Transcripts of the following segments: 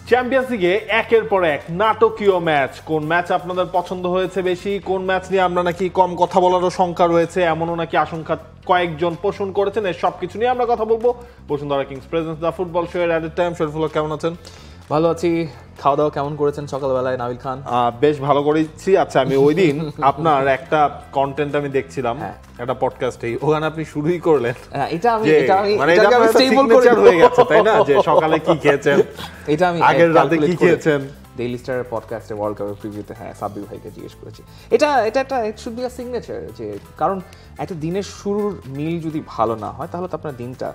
Champions লিগে একের পর এক নাটকীয় ম্যাচ। কোন ম্যাচ আপনাদের পছন্দ হয়েছে বেশি, কোন ম্যাচ নিয়ে আমরা নাকি কম কথা বলারও শঙ্কা রয়েছে, এমনও নাকি আশঙ্কা কয়েকজন পোষণ করেছেন, এর সবকিছু নিয়ে আমরা কথা বলবো Bashundhara kings presents the football show এর অ্যাট টাইম। শরীফুল, কেমন আছেন? ভালো আছি। খাওয়া দাওয়া কেমন করেছেন সকালবেলায় নাবিল খান? বেশ ভালো করেছি। আচ্ছা, আমি ওই দিন আপনার একটা কন্টেন্ট আমি দেখছিলাম একটা পডকাস্টে, ওখানে আপনি শুরুই করলেন এটা আমি সিগনেচার হয়ে গেছে, তাই না? যে সকালে কি খেয়েছেন, এটা আমি আগের রাতে কি খেয়েছেন। ডেইলি স্টারের পডকাস্টে ওয়ার্ল্ড কাপের প্রিভিউতে সাব্বির ভাইকে জিজ্ঞেস করেছি। এটা একটা it should be a signature, যে কারণ একটা দিনের শুরুর মিল যদি ভালো না হয় তাহলে তো আপনার দিনটা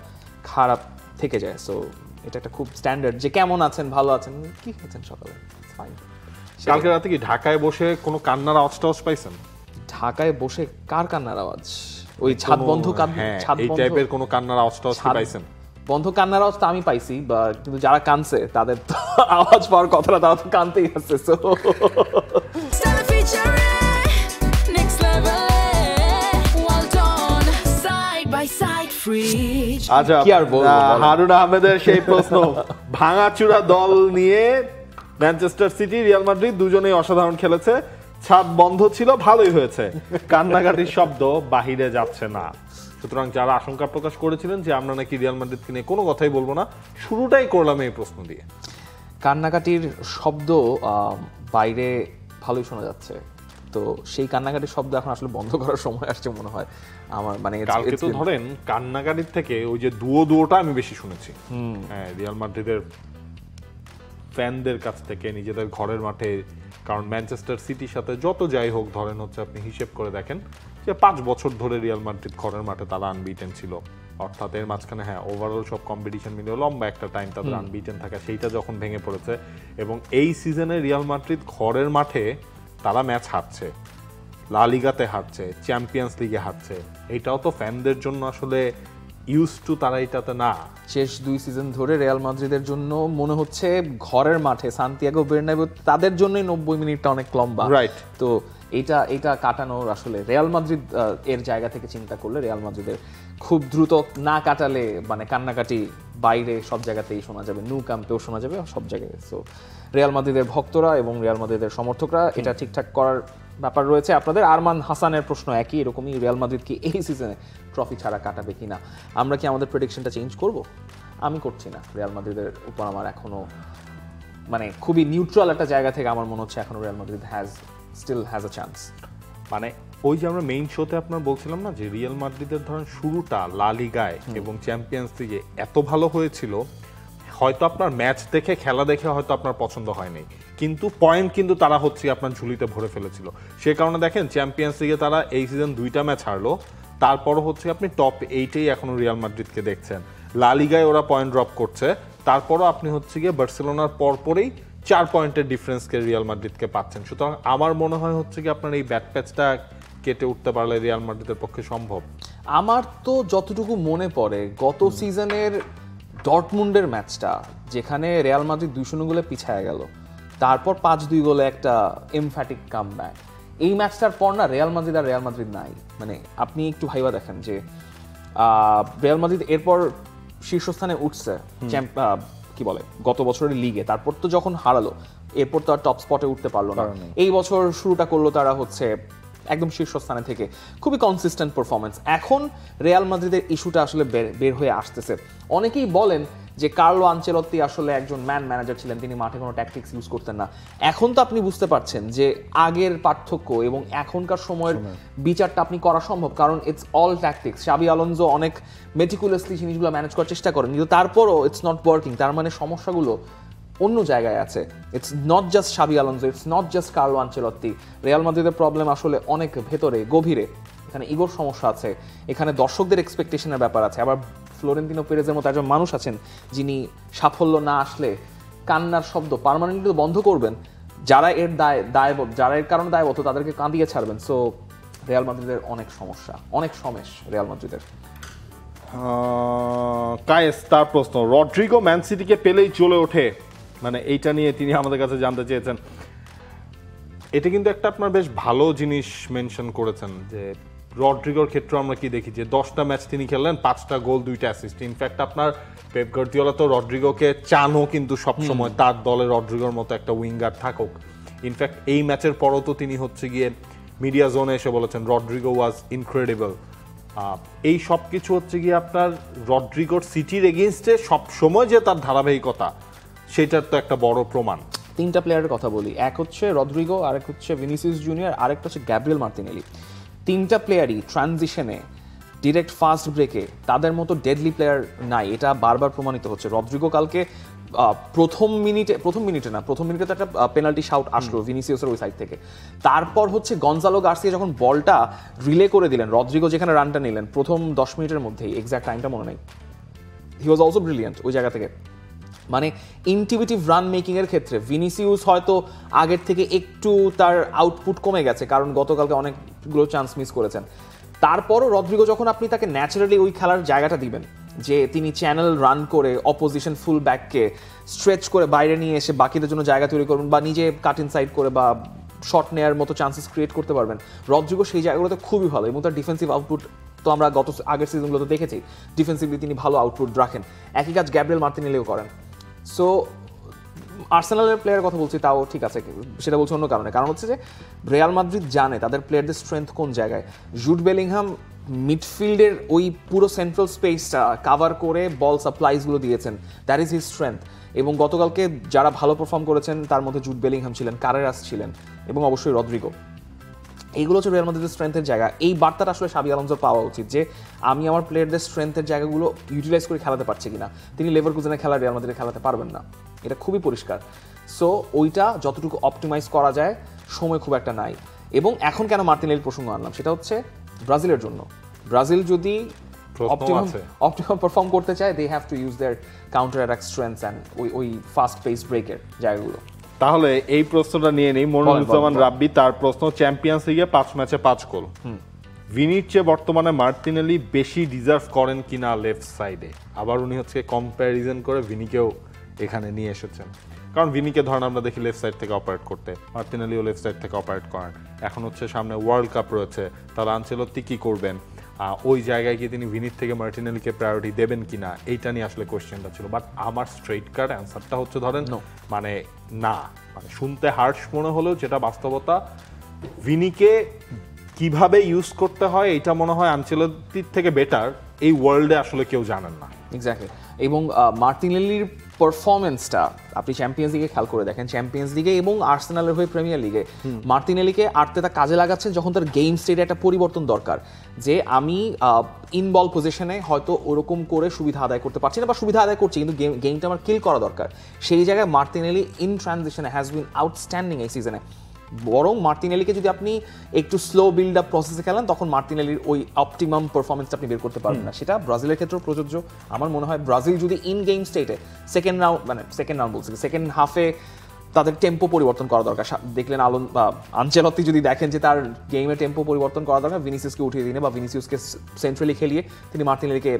খারাপ থেকে যায়। সো এটা একটা খুব স্ট্যান্ডার্ড, যে কেমন আছেন, ভালো আছেন, কি খেয়েছেন সকালে। কালকে রাতে কি ঢাকায় বসে কোনো কান্নার আওয়াজ টাওয়াজ পাইছেন? ঢাকায় বসে কার কান্নার আওয়াজ? ওই ছাদ বন্ধ এই টাইপের কোনো কান্নার আওয়াজ টাওয়াজ পাইছেন? বন্ধ কান্নার আওয়াজ তো আমি পাইছি, কিন্তু যারা কানছে তাদের তো আওয়াজ পাওয়ার কথাটা, তারা তো কানতেই আছে। আচ্ছা, হারুন আহমেদের সেই প্রশ্ন, ভাঙাচুরা দল নিয়ে ম্যানচেস্টার সিটি, রিয়াল মাদ্রিদ দুজনেই অসাধারণ খেলেছে, ছাদ বন্ধ ছিল, ভালোই হয়েছে, কান্নাকাটির শব্দ বাহিরে যাচ্ছে না। সুতরাং যারা আশঙ্কা প্রকাশ করেছিলেন যে আমরা নাকি রিয়াল মাদ্রিদকে নিয়ে কোনো কথাই বলবো না, শুরুটাই করলাম এই প্রশ্ন দিয়ে। কান্নাকাটির শব্দ বাইরে ভালোই শোনা যাচ্ছে, তো সেই কান্নাকাটির শব্দ এখন আসলে বন্ধ করার সময় আসছে মনে হয় আমার। মানে কালকে তো ধরেন কান্নাকাটির থেকে ওই যে দুয়োটা আমি বেশি শুনেছি। হ্যাঁ, রিয়াল মাদ্রিদের ফ্যানদের কাছ থেকে নিজেদের ঘরের মাঠে, কারণ ম্যানচেস্টার সিটির সাথে যত যাই হোক, ধরেন হচ্ছে আপনি হিসেব করে দেখেন যে 5 বছর ধরে রিয়াল মাদ্রিদ ঘরের মাঠে তারা আনবিটেন ছিল, অর্থাৎ এর মাঝখানে ওভারঅল সব কম্পিটিশন মিলিয়ে লম্বা একটা টাইম তাদের আনবিটেন থাকা, সেইটা যখন ভেঙে পড়েছে, এবং এই সিজনে রিয়াল মাদ্রিদ ঘরের মাঠে তারা ম্যাচ হারছে, লা লিগাতে হারছে, চ্যাম্পিয়ন্স লিগে হারছে, এটাও তো ফ্যানদের জন্য আসলে ইউজ টু, তারা এটাতে না। শেষ 2 সিজন ধরে রিয়াল মাদ্রিদের জন্য মনে হচ্ছে ঘরের মাঠে সান্তিয়াগো বের্নাবেউ তাদের জন্যই 90 মিনিটটা অনেক লম্বা, রাইট? তো এটা কাটানোর আসলে রিয়াল মাদ্রিদ এর জায়গা থেকে চিন্তা করলে রিয়াল মাদ্রিদের খুব দ্রুত না কাটালে মানে কান্নাকাটি বাইরে সব জায়গাতেই শোনা যাবে, নু ক্যাম্পেও শোনা যাবে, সব জায়গায়। সো রিয়াল মাদ্রিদের ভক্তরা এবং রিয়াল মাদ্রিদের সমর্থকরা এটা ঠিকঠাক করার ব্যাপার রয়েছে আপনাদের। আরমান হাসানের প্রশ্ন একই এরকমই, রিয়াল মাদ্রিদ কি এই সিজনে ট্রফি ছাড়া কাটাবে কিনা? আমরা কি আমাদের প্রেডিকশনটা চেঞ্জ করব? আমি করছি না। রিয়াল মাদ্রিদের উপর আমার এখনো মানে খুবই নিউট্রাল একটা জায়গা থেকে আমার মনে হচ্ছে এখনো Real Madrid still has a chance. মানে ওই যে আমরা মেইন শোতে আপনার বলছিলাম না যে রিয়াল মাদ্রিদের ধরেন শুরুটা লা লিগায় এবং চ্যাম্পিয়ন্স লিগে এত ভালো হয়েছিল, হয়তো আপনার ম্যাচ দেখে, খেলা দেখে হয়তো আপনার পছন্দ হয়নি, কিন্তু পয়েন্ট কিন্তু তারা হচ্ছে আপনার ঝুলিতে ভরে ফেলেছিল। সে কারণে দেখেন চ্যাম্পিয়ন্স লিগে তারা এই সিজন 2টা ম্যাচ হারলো, তারপরও হচ্ছে আপনি টপ 8-এই এখনো রিয়াল মাদ্রিদকে দেখছেন। লা লিগায় ওরা পয়েন্ট ড্রপ করছে, তারপরও আপনি হচ্ছে গিয়ে বার্সেলোনার পরপরেই 4 পয়েন্টের ডিফারেন্সকে রিয়াল মাদ্রিদকে পাচ্ছেন। সুতরাং আমার মনে হয় হচ্ছে কি আপনার এই ব্যাড প্যাচটা কেটে উঠতে পারলে রিয়াল মাদ্রিদের পক্ষে সম্ভব। আমার তো যতটুকু মনে পড়ে গত সিজনের ডর্টমুন্ডের ম্যাচটা, যেখানে রিয়াল মাদ্রিদ 2-0 গোলে পিছায় গেল, তারপর 5-2 গোলে একটা এমফ্যাটিক কামব্যাক, এই ম্যাচটার পর না রিয়াল মাদ্রিদ নাই। মানে আপনি একটু ভাইবা দেখেন যে রিয়াল মাদ্রিদ এরপর শীর্ষস্থানে উঠছে কি বলে গত বছরের লিগে, তারপর তো যখন হারালো এরপর তো আর টপ স্পটে উঠতে পারলো না। এই বছর শুরুটা করলো তারা হচ্ছে একদম শীর্ষস্থানে থেকে, খুবই কনসিস্টেন্ট পারফরমেন্স। এখন রিয়াল মাদ্রিদের ইস্যুটা আসলে বের হয়ে আসতেছে। অনেকেই বলেন যে কার্লো আনচেলত্তি আসলে একজন ম্যানেজার ছিলেন, তিনি মাঠে কোনো ট্যাকটিক্স ইউজ করতেন না। এখন তো আপনি বুঝতে পারছেন যে আগের পার্থক্য এবং এখনকার সময়ের বিচারটা আপনি করা সম্ভব, কারণ ইটস অল ট্যাকটিক্স। শাবি আলোনসো অনেক মেটিকুলাসলি জিনিসগুলো ম্যানেজ করার চেষ্টা করেন, কিন্তু তারপরও ইটস নট ওয়ার্কিং। তার মানে সমস্যাগুলো অন্য জায়গায় আছে। It's not just শাবি Alonso, it's not just Carlo Ancelotti. Real মাদ্রিদের প্রবলেম আসলে অনেক ভেতরে, গভীরে। এখানে ইগোর সমস্যা আছে, এখানে দর্শকদের এক্সপেকটেশনের ব্যাপার আছে, আবার ফ্লোরেন্তিনো পেরেজের মতো একজন মানুষ আছেন যিনি সাফল্য না আসলে কান্নার শব্দ পার্মানেন্টলি বন্ধ করবেন, যারা এর কারণে দায়বদ্ধ তাদেরকে কাঁদিয়ে ছাড়বেন। সো রিয়াল মাদ্রিদের অনেক সমস্যা, অনেক সমস্যা রিয়াল মাদ্রিদের। কায়েস তার প্রশ্ন, রড্রিগো ম্যান সিটিকে পেলেই চলে ওঠে, মানে এইটা নিয়ে তিনি আমাদের কাছে জানতে চেয়েছেন। এটা কিন্তু একটা আপনার বেশ ভালো জিনিস মেনশন করেছেন যে রড্রিগোর ক্ষেত্রে আমরা কি দেখি যে 10টা ম্যাচ তিনি খেললেন, 5টা গোল 2টা অ্যাসিস্ট। ইনফ্যাক্ট আপনার পেপ গার্দিওলা তো রড্রিগোকে চানও কিন্তু সবসময় তার দলে রড্রিগোর মতো একটা উইঙ্গার থাকুক। ইনফ্যাক্ট এই ম্যাচের পরও তো তিনি হচ্ছে গিয়ে মিডিয়া জোনে এসে বলেছেন রড্রিগো ওয়াজ ইনক্রেডিবল। এই সব কিছু হচ্ছে গিয়ে আপনার রড্রিগোর সিটির এগেইনস্টে সবসময় যে তার ধারাবাহিকতা, সেটার তো একটা বড় প্রমাণ। তিনটা প্লেয়ারের কথা বলি, এক হচ্ছে রদ্রিগো, আরেক হচ্ছে ভিনিসিয়াস জুনিয়র, আরেকটা হচ্ছে গ্যাব্রিয়েল মার্তিনেলি। তিনটা প্লেয়ারই ট্রানজিশনে, ডিরেক্ট ফাস্ট ব্রেকে তাদের মতো ডেডলি প্লেয়ার নাই, এটা বারবার প্রমাণিত হচ্ছে। রদ্রিগো কালকে প্রথম মিনিটে তো একটা পেনাল্টি শাউট আসলো ভিনিসিয়াসের ওই সাইড থেকে, তারপর হচ্ছে গনজালো গার্সিয়া যখন বলটা রিলে করে দিলেন, রদ্রিগো যেখানে রানটা নিলেন প্রথম 10 মিনিটের মধ্যেই, এক্সাক্ট টাইমটা মনে নেই, হি ওয়াজ অলসো ব্রিলিয়েন্ট ওই জায়গা থেকে। মানে ইনটিউটিভ রান মেকিং এর ক্ষেত্রে ভিনিসিয়াস হয়তো আগের থেকে একটু তার আউটপুট কমে গেছে, কারণ গতকালকে অনেকগুলো চান্স মিস করেছেন। তারপরও রদ্রিগো যখন আপনি তাকে ন্যাচারালি ওই খেলার জায়গাটা দিবেন, যে তিনি চ্যানেল রান করে অপোজিশন ফুল ব্যাককে স্ট্রেচ করে বাইরে নিয়ে এসে বাকিদের জন্য জায়গা তৈরি করবেন, বা নিজে কাট ইনসাইড করে বা শট নেওয়ার মতো চান্সেস ক্রিয়েট করতে পারবেন, রদ্রিগো সেই জায়গাগুলোতে খুবই ভালো। এবং তার ডিফেন্সিভ আউটপুট তো আমরা আগের সিজনগুলোতে দেখেছি, ডিফেন্সিভলি তিনি ভালো আউটপুট রাখেন। একই কাজ গ্যাব্রিয়েল মার্তিনেলিও করেন। সো আর্সেনালের প্লেয়ারের কথা বলছি, তাও ঠিক আছে, সেটা বলছি অন্য কারণে। কারণ হচ্ছে যে রিয়াল মাদ্রিদ জানে তাদের প্লেয়ারদের স্ট্রেংথ কোন জায়গায়। জুড বেলিংহাম মিডফিল্ডের ওই পুরো সেন্ট্রাল স্পেসটা কাভার করে বল সাপ্লাইজগুলো দিয়েছেন, দ্যাট ইজ হিজ স্ট্রেংথ। এবং গতকালকে যারা ভালো পারফর্ম করেছেন তার মধ্যে জুড বেলিংহাম ছিলেন, কারেরাস ছিলেন, এবং অবশ্যই রদ্রিগো। এইগুলো হচ্ছে রিয়াল মাদ্রিদের স্ট্রেংথের জায়গা। এই বার্তাটা আসলে শাবি আলোনসোর পাওয়া উচিত, যে আমি আমার প্লেয়ারদের স্ট্রেংথের জায়গাগুলো ইউটিলাইজ করে খেলাতে পারছি কিনা। তিনি লেভারকুজেনের খেলা রিয়াল মাদ্রিদে খেলাতে পারবেন না, এটা খুবই পরিষ্কার। সো ওইটা যতটুকু অপটিমাইজ করা যায়, সময় খুব একটা নাই। এবং এখন কেন মার্তিনেলির প্রসঙ্গ আনলাম, সেটা হচ্ছে ব্রাজিলের জন্য। ব্রাজিল যদি অপটিমাম পারফর্ম করতে চায়, they have to use their counter attack strengths and ওই ফাস্ট পেস ব্রেকের জায়গাগুলো। তাহলে এই প্রশ্নটা নিয়ে নেই মনিরুজ্জামান রাব্বি, তার প্রশ্ন, চ্যাম্পিয়ন্স লিগে 5 ম্যাচে 5 গোল, ভিনির চেয়ে বর্তমানে মার্তিনেলি বেশি ডিজার্ভ করেন কিনা লেফট সাইডে? আবার উনি হচ্ছে কম্প্যারিজন করে ভিনিকেও এখানে নিয়ে এসেছেন। কারণ ভিনিকে ধরেন আমরা দেখি লেফট সাইড থেকে অপারেট করতে, মার্তিনেলিও লেফট সাইড থেকে অপারেট করেন। এখন হচ্ছে সামনে ওয়ার্ল্ড কাপ রয়েছে, তাহলে আনচেলত্তি কি করবেন? ওই জায়গায় কি তিনি ভিনির থেকে মার্টিনেলিকে প্রায়োরিটি দেবেন কিনা, এইটা নিয়ে আসলে কোয়েশ্চেনটা ছিল। বাট আমার স্ট্রেইট কাট অ্যান্সারটা হচ্ছে ধরেন মানে না, মানে শুনতে হার্শ মনে হলেও যেটা বাস্তবতা, ভিনিকে কিভাবে ইউজ করতে হয় এটা মনে হয় আনচেলত্তির থেকে বেটার এই ওয়ার্ল্ডে আসলে কেউ জানেন না। এক্স্যাক্টলি। এবং মার্তিনেলির পারফরমেন্সটা আপনি চ্যাম্পিয়ন্স লিগে খেয়াল করে দেখেন, চ্যাম্পিয়ন্স লিগে এবং আর্সেনালের হয়ে প্রিমিয়ার লিগে মার্তিনেলিকে আর্তেতা কাজে লাগাচ্ছেন যখন তার গেম স্টেটে একটা পরিবর্তন দরকার, যে আমি ইন বল পজিশনে হয়তো ওরকম করে সুবিধা আদায় করতে পারছি না, বা সুবিধা আদায় করছি কিন্তু গেমটা আমার কিল করা দরকার। সেই জায়গায় মার্তিনেলি ইন ট্রানজিশনে হ্যাজ বিন আউটস্ট্যান্ডিং এই সিজনে। বরং মার্তিনেলিকে যদি আপনি একটু স্লো বিল্ড আপ প্রসেসে খেলেন, তখন মার্তিনেলির ওই অপটিমাম পারফরমেন্সটা আপনি বের করতে পারবেন না। সেটা ব্রাজিলের ক্ষেত্রেও প্রযোজ্য। আমার মনে হয় ব্রাজিল যদি ইন গেম স্টেটে সেকেন্ড রাউন্ড বলছি, সেকেন্ড হাফে তাদের টেম্পো পরিবর্তন করা দরকার। দেখলেন আনচেলত্তি যদি দেখেন যে তার গেমের টেম্পো পরিবর্তন করা দরকার, ভিনিসিয়াসকে উঠিয়ে দিনে বা ভিনিসিয়াসকে সেন্ট্রালি খেলিয়ে তিনি মার্তিনেলিকে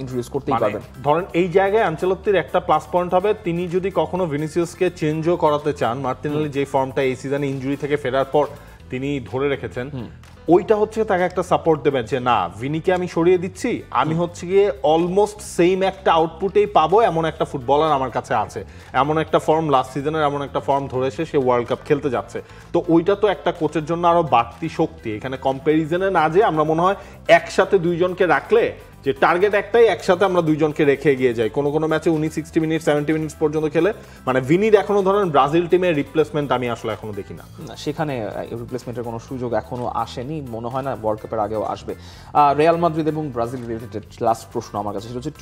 ইন্ট্রোডিউস করতেই পারবেন। ধরেন এই জায়গায় আনচেলত্তির একটা প্লাস পয়েন্ট হবে, তিনি যদি কখনো ভিনিসিয়াসকে চেঞ্জও করাতে চান, মার্তিনেলি যে ফর্মটা এই সিজনে ইনজুরি থেকে ফেরার পর তিনি ধরে রেখেছেন, ওইটা হচ্ছে তাকে একটা সাপোর্ট দেবেন যে না, ভিনিকে আমি সরিয়ে দিচ্ছি, আমি হচ্ছে গিয়ে অলমোস্ট সেম একটা আউটপুটেই পাবো, এমন একটা ফুটবলার আমার কাছে আছে, এমন একটা ফর্ম লাস্ট সিজনের এমন একটা ফর্ম ধরে এসে সে ওয়ার্ল্ড কাপ খেলতে যাচ্ছে। তো ওইটা তো একটা কোচের জন্য আরো বাড়তি শক্তি। এখানে কম্প্যারিজনে না যে আমরা মনে হয় একসাথে দুইজনকে রাখলে যে টার্গেট একটাই, একসাথে আমরা দুইজনকে রেখে এগিয়ে যাই। কোনো কোনো ম্যাচে উনি 60 মিনিট 70 মিনিটস পর্যন্ত খেলে, মানে ভিনির এখনো ধরেন ব্রাজিল টিমের রিপ্লেসমেন্ট আমি আসলে এখনো দেখি না। সেখানে রিপ্লেসমেন্টের কোনো সুযোগ এখনো আসেনি, মনে হয় না ওয়ার্ল্ড কাপের আগেও আসবে। রিয়াল মাদ্রিদ এবং ব্রাজিল রিলেটেড লাস্ট প্রশ্ন আমার কাছে, সেটা হচ্ছে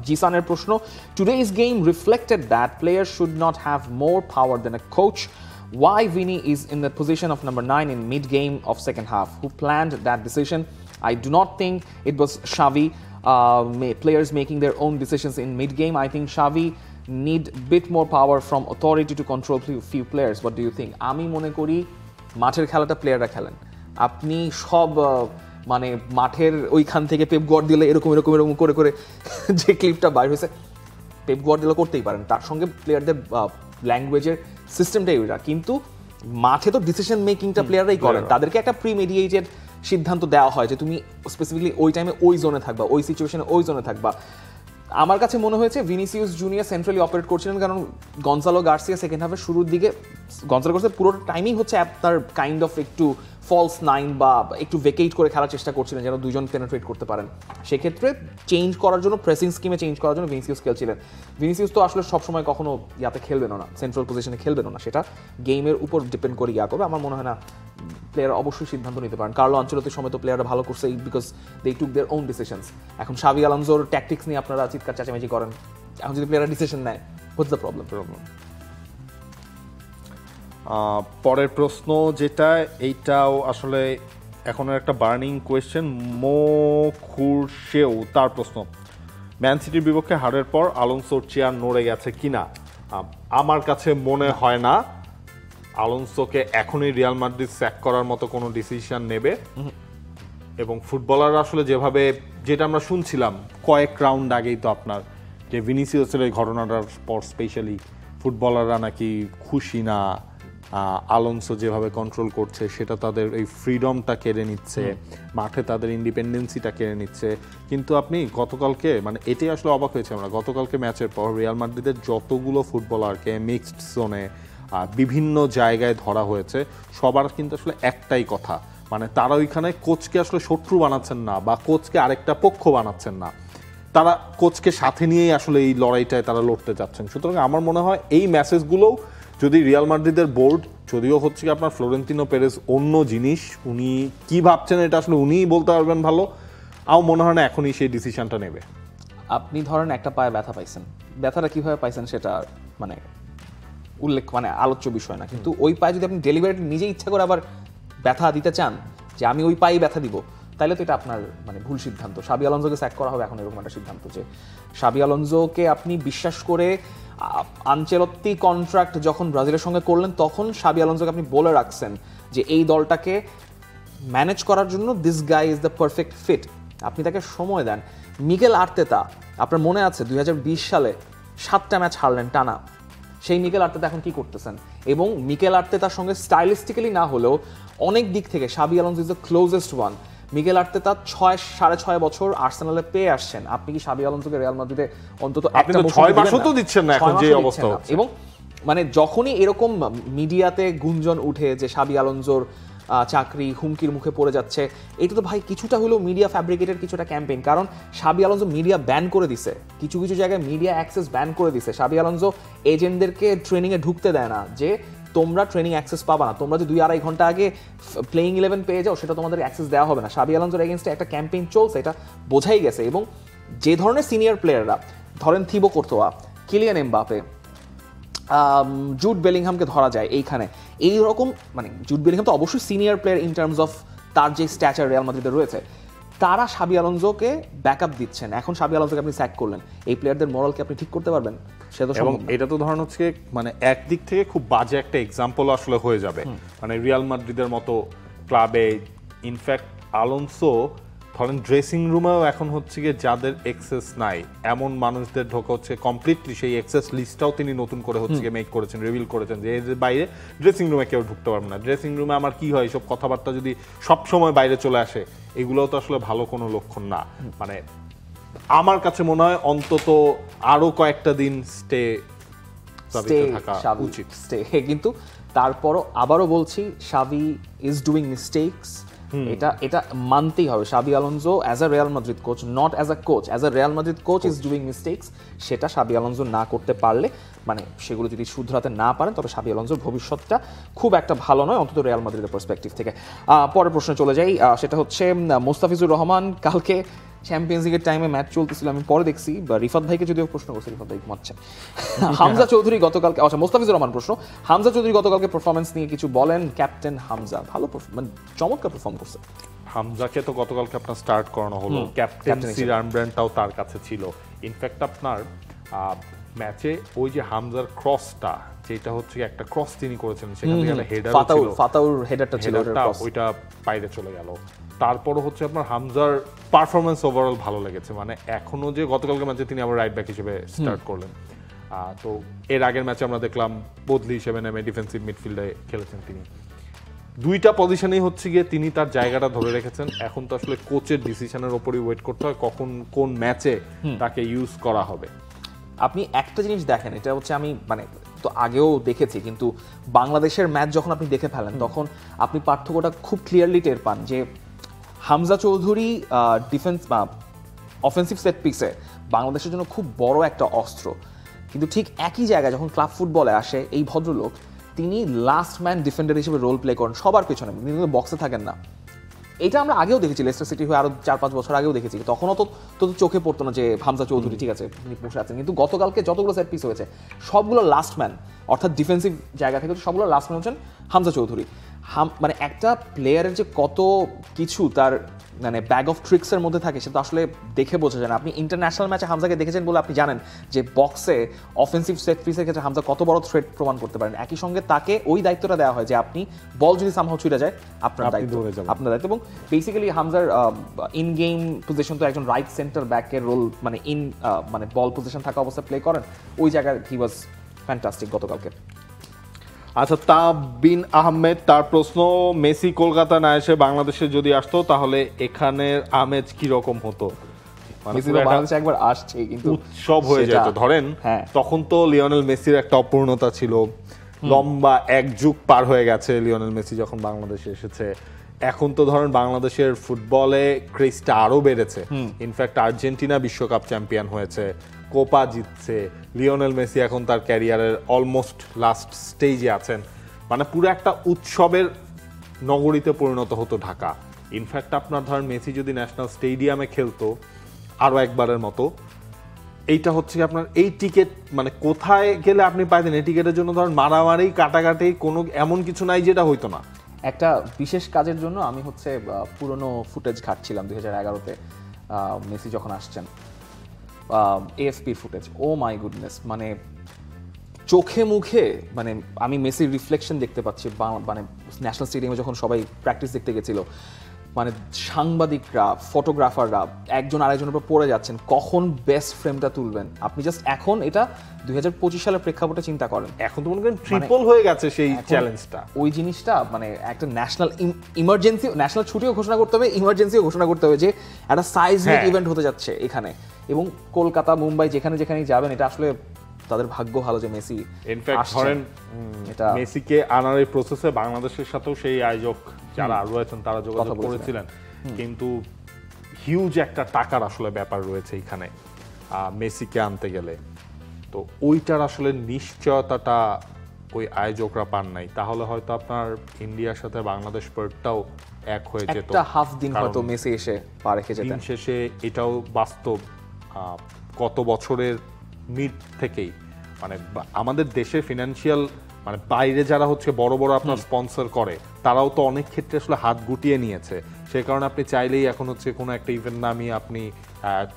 জিসানের প্রশ্ন। Today's game reflected that player should not have more power than a coach. Why Vini is in the position of number 9 in mid-game of second half? Who planned that decision? I do not think it was Xavi. Players making their own decisions in mid-game. I think Xavi need bit more power from authority to control few players. What do you think? আমি মনে করি মাঠের খেলাটা প্লেয়াররা খেলেন। আপনি সব মানে মাঠের ওইখান থেকে পেপ গার্দিওলা এরকম করে করে যে ক্লিপটা বাইর হয়েছে, পেপ গার্দিওলা করতেই পারেন, তার সঙ্গে প্লেয়ারদের ল্যাঙ্গুয়েজের সিস্টেমটাই ওইটা। কিন্তু মাঠে তো ডিসিশন মেকিংটা প্লেয়াররাই করেন, তাদেরকে একটা প্রিমেডিয়েটেড সিদ্ধান্ত দেওয়া হয় যে তুমি স্পেসিফিকলি ওই টাইমে ওই জোনে থাকবা, ওই সিচুয়েশনে ওই জোনে থাকবা। আমার কাছে মনে হয়েছে ভিনিসিয়াস জুনিয়র সেন্ট্রালি অপারেট করছিলেন, কারণ গনজালো গার্সিয়া সেকেন্ড হাফের শুরুর দিকে গনজালো গার্সিয়া পুরো টাইমিং হচ্ছে আপনার কাইন্ড অফ একটু ফলস নাইন বা একটু ভেকেট করে খেলার চেষ্টা করছিলেন যেন দুজন পেনেট্রেট করতে পারেন। সেক্ষেত্রে চেঞ্জ করার জন্য, প্রেসিং স্কিমে চেঞ্জ করার জন্য ভিনিসিয়াস খেলছিলেন। ভিনিসিয়াস তো আসলে সবসময় কখনো ইয়াতে খেলবেনও না, সেন্ট্রাল পজিশনে খেলবেনও না, সেটা গেমের উপর ডিপেন্ড করে করবে। আমার মনে হয় না প্লেয়ার অবশ্যই সিদ্ধান্ত নিতে পারেন। কার্লো আনচেলত্তির সময় তো প্লেয়াররা ভালো করছে because they took their own decisions. এখন শাভি আলোনসোর ট্যাকটিক্স নিয়ে আপনারা চিৎকার চেঁচামেচি করেন, এখন যদি প্লেয়াররা ডিসিশন নেয়, হোয়াটস দ্য প্রবলেম? পরের প্রশ্ন যেটা, এইটাও আসলে এখনের একটা বার্নিং কোয়েশ্চেন। মোখুরশেও তার প্রশ্ন, ম্যান সিটির বিপক্ষে হারের পর আলোনসোর চেয়ার নড়ে গেছে কিনা? আমার কাছে মনে হয় না আলোনসোকে এখনই রিয়াল মাদ্রিদ স্যাক করার মতো কোনো ডিসিশন নেবে। এবং ফুটবলাররা আসলে যেভাবে, যেটা আমরা শুনছিলাম কয়েক রাউন্ড আগেই তো আপনার, যে ভিনিসিয়াসের এই ঘটনাটার পর স্পেশালি ফুটবলাররা নাকি খুশি না আলোনসো যেভাবে কন্ট্রোল করছে, সেটা তাদের এই ফ্রিডমটা কেড়ে নিচ্ছে, মাঠে তাদের ইন্ডিপেন্ডেন্সিটা কেড়ে নিচ্ছে। কিন্তু আপনি গতকালকে, মানে এটাই আসলে অবাক হয়েছে আমরা, গতকালকে ম্যাচের পর রিয়াল মাদ্রিদের যতগুলো ফুটবলারকে মিক্সড জোনে বিভিন্ন জায়গায় ধরা হয়েছে, সবার কিন্তু আসলে একটাই কথা, মানে তারা ওইখানে কোচকে আসলে শত্রু বানাচ্ছেন না বা কোচকে আরেকটা পক্ষ বানাচ্ছেন না, তারা কোচকে সাথে নিয়েই আসলে এই লড়াইটায় তারা লড়তে যাচ্ছেন। সুতরাং আমার মনে হয় এই মেসেজগুলোও যদি রিয়াল মাদ্রিদের বোর্ড, যদিও হচ্ছে কি আপনার ফ্লোরেন্তিনো পেরেজ অন্য জিনিস, উনি কি ভাবছেন এটা আসলে উনিই বলতে পারবেন ভালো, আমার মনে হয় না এখনই সেই ডিসিশনটা নেবে। আপনি ধরেন একটা পায়ে ব্যথা পাইছেন, ব্যথাটা কিভাবে পাইছেন সেটা মানে উল্লেখ, মানে আলোচ্য বিষয় না, কিন্তু ওই পায়ে যদি আপনি ডেলিভারি নিজে ইচ্ছা করে আবার ব্যথা দিতে চান, যে আমি ওই পায়েই ব্যথা দিব, তাহলে তো এটা আপনার মানে ভুল সিদ্ধান্ত। শাবি আলোনসোকে স্যাক করা হবে এখন এরকম একটা সিদ্ধান্ত, যে শাবি আলোনসোকে আপনি বিশ্বাস করে আনচেলত্তি কন্ট্রাক্ট যখন ব্রাজিলের সঙ্গে করলেন, তখন শাবি আলোনসোকে আপনি বলে রাখছেন যে এই দলটাকে ম্যানেজ করার জন্য this guy is the perfect fit. আপনি তাকে সময় দেন। মিকেল আর্তেতা, আপনার মনে আছে 2020 সালে 7টা ম্যাচ হারলেন টানা, সেই মিকেল আর্তেতা এখন কি করতেছেন? এবং মিকেল আর্তেতার সঙ্গে স্টাইলিস্টিক্যালি না হলেও অনেক দিক থেকে Xabi Alonso is the closest one. Mikel Arteta 6.5 বছর আর্সেনালে পেয়ে আসছেন, আপনি কি শাবি আলোনসোকে রিয়াল মাদ্রিদে অন্তত আপনি তো 6 মাসও তো দিচ্ছেন না এখন যে অবস্থা হচ্ছে। এবং মানে যখনই এরকম মিডিয়াতে গুঞ্জন উঠে যে শাবি আলোনসোর চাকরি হুমকির মুখে পড়ে যাচ্ছে, এটা তো ভাই কিছুটা হলেও মিডিয়া ফ্যাব্রিকেটেড কিছুটা ক্যাম্পেইন। কারণ শাবি আলোনসো মিডিয়া ব্যান করে দিছে, কিছু কিছু জায়গায় মিডিয়া অ্যাক্সেস ব্যান করে দিছে। শাবি আলোনসো এজেন্টদেরকে ট্রেনিংয়ে ঢুকতে দেয় না, যে তোমরা ট্রেনিং অ্যাক্সেস পাবা না, তোমরা যে 2-2.5 ঘন্টা আগে প্লেইং 11 পেয়ে যাও সেটা তোমাদের অ্যাক্সেস দেওয়া হবে না। শাবি আলোনসোর এগেইনস্টে একটা ক্যাম্পেইন চলছে, এটা বোঝাই গেছে। এবং যে ধরনের সিনিয়র প্লেয়াররা, ধরেন Thibaut Courtois, Kylian Mbappe, Jude বেলিংহামকে ধরা যায় এইখানে, এইরকম মানে জুড বেলিংহাম তো অবশ্যই senior player in terms of তার যে স্ট্যাচার রিয়াল মাদ্রিদে রয়েছে, তারা শাবি আলোনসোকে ব্যাকআপ দিচ্ছেন। এখন শাবি আলোনসোকে আপনি স্যাক করলেন, এই প্লেয়ারদের মোরালকে আপনি ঠিক করতে পারবেন? সেটা এবং এটা তো ধরেন হচ্ছে মানে একদিক থেকে খুব বাজে একটা এক্সাম্পল আসলে হয়ে যাবে, মানে রিয়াল মাদ্রিদের মতো ক্লাবে। ইনফ্যাক্ট আলোনসো ধরেন ড্রেসিং রুমেও এখন হচ্ছে গিয়ে যাদের এক্সেস নাই এমন মানুষদের ঢোকা হচ্ছে কমপ্লিটলি, সেই এক্সেস লিস্টটাও তিনি নতুন করে হচ্ছে গিয়ে মেক করেছেন, রিভিল করেছেন যে এর বাইরে ড্রেসিং রুমে কেউ ঢুকতে পারবে না। ড্রেসিং রুমে আমার কি হয়, এইসব কথাবার্তা যদি সব সময় বাইরে চলে আসে, এগুলোও তো আসলে ভালো কোনো লক্ষণ না। মানে আমার কাছে মনে হয় অন্তত আরো কয়েকটা দিন স্টে থাকা উচিত। কিন্তু তারপরও আবারও বলছি, শাবি ইজ ডুইং মিস্টেকস, এটা মানতেই হবে। Xabi Alonso as a Real Madrid coach, not as a coach, as a Real Madrid coach is doing mistakes. সেটা শাবি আলোনসো না করতে পারলে, মানে সেগুলো যদি শুধরাতে না পারেন, তবে শাবি আলোনসোর ভবিষ্যৎটা খুব একটা ভালো নয়, অন্তত রিয়াল মাদ্রিদের পার্সপেক্টিভ থেকে। পরের প্রশ্নে চলে যাই, সেটা হচ্ছে মোস্তাফিজুর রহমান, কালকে চ্যাম্পিয়ন্স লিগের টাইমে ম্যাচ চলতেছিল, আমি পরে দেখছি, বা রিফাত ভাইকে যদিও প্রশ্ন করছে, রিফাত ভাই ঘুমাচ্ছে। হামজা চৌধুরী গতকালকে, আচ্ছা মোস্তাফিজুর রহমান প্রশ্ন, হামজা চৌধুরী গতকালকে পারফরমেন্স নিয়ে কিছু বলেন। ক্যাপ্টেন হামজা ভালো মানে চমৎকার পারফর্ম করছে। হামজাকে তো গতকালকে আপনার স্টার্ট করানো হলো, ক্যাপ্টেন্সির আর্মব্যান্ডটাও তার কাছে ছিল। ইনফ্যাক্ট আপনার ম্যাচে ওই যে হামজার ক্রসটা, যেটা হচ্ছে একটা ক্রস তিনি করেছেন, সেখান থেকে হেডার ছিল, ফাতাউর হেডারটা ছিল, ওইটা বাইরে চলে গেল। তারপরও হচ্ছে আপনার হামজার পারফরমেন্স ওভারঅল ভালো লেগেছে, মানে এখনো যে গতকালকে ম্যাচে তিনি আবার রাইট ব্যাক হিসেবে স্টার্ট করলেন, তো এর আগের ম্যাচে আমরা দেখলাম বদলি হিসেবে নেমে ডিফেন্সিভ মিডফিল্ডে খেলেছেন তিনি। দুইটা পজিশনেই হচ্ছে গিয়ে তিনি তার জায়গাটা ধরে রেখেছেন। এখন তো আসলে কোচের ডিসিশনের উপরই ওয়েট করতে হয় কখন কোন ম্যাচে তাকে ইউজ করা হবে। আপনি একটা জিনিস দেখেন, এটা হচ্ছে আমি মানে তো আগেও দেখেছি, কিন্তু বাংলাদেশের ম্যাচ যখন আপনি দেখে ফেলেন তখন আপনি পার্থক্যটা খুব ক্লিয়ারলি টের পান যে হামজা চৌধুরী ডিফেন্স বা অফেন্সিভ সেট পিসে বাংলাদেশের জন্য খুব বড় একটা অস্ত্র, কিন্তু ঠিক একই জায়গায় যখন ক্লাব ফুটবলে আসে এই ভদ্রলোক তিনি লাস্ট ম্যান ডিফেন্ডার হিসেবে রোল প্লে করেন সবার পেছনে, তিনি কিন্তু বক্সে থাকেন না। এটা আমরা আগেও দেখেছি, লেস্টার সিটি হয়ে আরো 4-5 বছর আগেও দেখেছি, তখনও তো চোখে পড়তো না যে হামজা চৌধুরী ঠিক আছে তিনি বসে আছেন, কিন্তু গতকালকে যতগুলো সেট পিস হয়েছে সবগুলো লাস্ট ম্যান, অর্থাৎ ডিফেন্সিভ জায়গা থেকে সবগুলো লাস্ট ম্যান হচ্ছেন হামজা চৌধুরী। মানে একটা প্লেয়ারের যে কত কিছু তার মানে ব্যাগ অফ ট্রিক্সের মধ্যে থাকে সেটা আসলে দেখে বোঝা যায় না। আপনি ইন্টারন্যাশনাল ম্যাচে হামজাকে দেখেছেন বলে আপনি জানেন যে বক্সে অফেন্সিভ সেট পিসের ক্ষেত্রে হামজা কত বড় থ্রেট প্রমাণ করতে পারেন। একই সঙ্গে তাকে ওই দায়িত্বটা দেওয়া হয় যে আপনি বল যদি সামহাও ছুটে যায় আপনার দায়িত্ব, এবং বেসিক্যালি হামজার ইন গেম পজিশন তো একজন রাইট সেন্টার ব্যাকের রোল, মানে মানে বল পজিশন থাকা অবস্থায় প্লে করেন, ওই জায়গায় হি ওয়াজ ফ্যান্টাস্টিক গতকালকে। আচ্ছা, তাবিন আহমেদ তার প্রশ্ন, মেসি কলকাতা না এসে বাংলাদেশে যদি আসতো তাহলে এখানের আমেজ কি রকম হতো? মেসি তো বাংলাদেশে একবার আসছে কিন্তু উৎসব হয়ে যেত। ধরেন তখন তো লিওনেল মেসির একটা অপূর্ণতা ছিল, লম্বা এক যুগ পার হয়ে গেছে লিওনেল মেসি যখন বাংলাদেশে এসেছে। এখন তো ধরেন বাংলাদেশের ফুটবলে ক্রেজটা আরো বেড়েছে। ইনফ্যাক্ট আর্জেন্টিনা বিশ্বকাপ চ্যাম্পিয়ন হয়েছে, কোপা জিতছে, লিওনেল মেসি এখন তার ক্যারিয়ারের অলমোস্ট লাস্ট স্টেজে আছেন। মানে পুরো একটা উৎসবের নগরীতে পরিণত হতো ঢাকা। ইনফ্যাক্ট আপনার ধরেন মেসি যদি ন্যাশনাল স্টেডিয়ামে খেলতো আরো একবারের মতো, এইটা হচ্ছে আপনার এই টিকিট মানে কোথায় গেলে আপনি পাইতেন এই টিকিটের জন্য ধরেন মারামারি কাটাকাটি কোনো এমন কিছু নাই যেটা হইতো না। একটা বিশেষ কাজের জন্য আমি হচ্ছে পুরনো ফুটেজ ঘাটছিলাম 2011-তে মেসি যখন আসছেন, এএফপির ফুটেজ। ও মাই গুডনেস, মানে চোখে মুখে মানে আমি মেসির রিফ্লেকশন দেখতে পাচ্ছি। মানে ন্যাশনাল স্টেডিয়ামে যখন সবাই প্র্যাকটিস দেখতে গেছিল, মানে সাংবাদিকরা, ফটোগ্রাফাররা একজন আরেকজনের উপর পড়ে যাচ্ছেন কখন বেস্ট ফ্রেমটা তুলবেন। আপনি জাস্ট এখন এটা 2025 সালের প্রেক্ষাপটে চিন্তা করেন, এখন তো মনে করেন ট্রিপল হয়ে গেছে সেই চ্যালেঞ্জটা। ওই জিনিসটা মানে একটা ন্যাশনাল ইমার্জেন্সি, ন্যাশনাল ছুটিও ঘোষণা করতে হবে, ইমার্জেন্সিও ঘোষণা করতে হবে যে একটা সাইজমিক ইভেন্ট হতে যাচ্ছে এখানে। এবং কলকাতা, মুম্বাই যেখানে যেখানেই যাবেন, এটা আসলে তাদের ভাগ্য ভালো যে মেসি। ইনফ্যাক্ট ধরেন মেসিকে আনার এই প্রসেসে বাংলাদেশের সাথেও সেই আয়োজক যারা রয়েছেন তারা যোগাযোগ করেছিলেন, কিন্তু হিউজ একটা টাকার আসলে ব্যাপার রয়েছে এখানে মেসিকে আনতে গেলে। তো ওইটার আসলে নিশ্চয়তাটা ওই আয়োজকরা পান নাই। তাহলে হয়তো আপনার ইন্ডিয়ার সাথে বাংলাদেশ পার্টটাও এক হয়ে যেত, একটা হাফ দিন হয়তো মেসি এসে পা রেখে যেতেন। দিন শেষে এটাও বাস্তব। কত বছরের মিড থেকেই মানে আমাদের দেশের ফিনান্সিয়াল মানে বাইরে যারা হচ্ছে বড় বড় আপনার স্পন্সর করে তারাও তো অনেক ক্ষেত্রে আসলে হাত গুটিয়ে নিয়েছে। সেই কারণে আপনি চাইলেই এখন হচ্ছে কোনো একটা ইভেন্ট নামিয়ে আপনি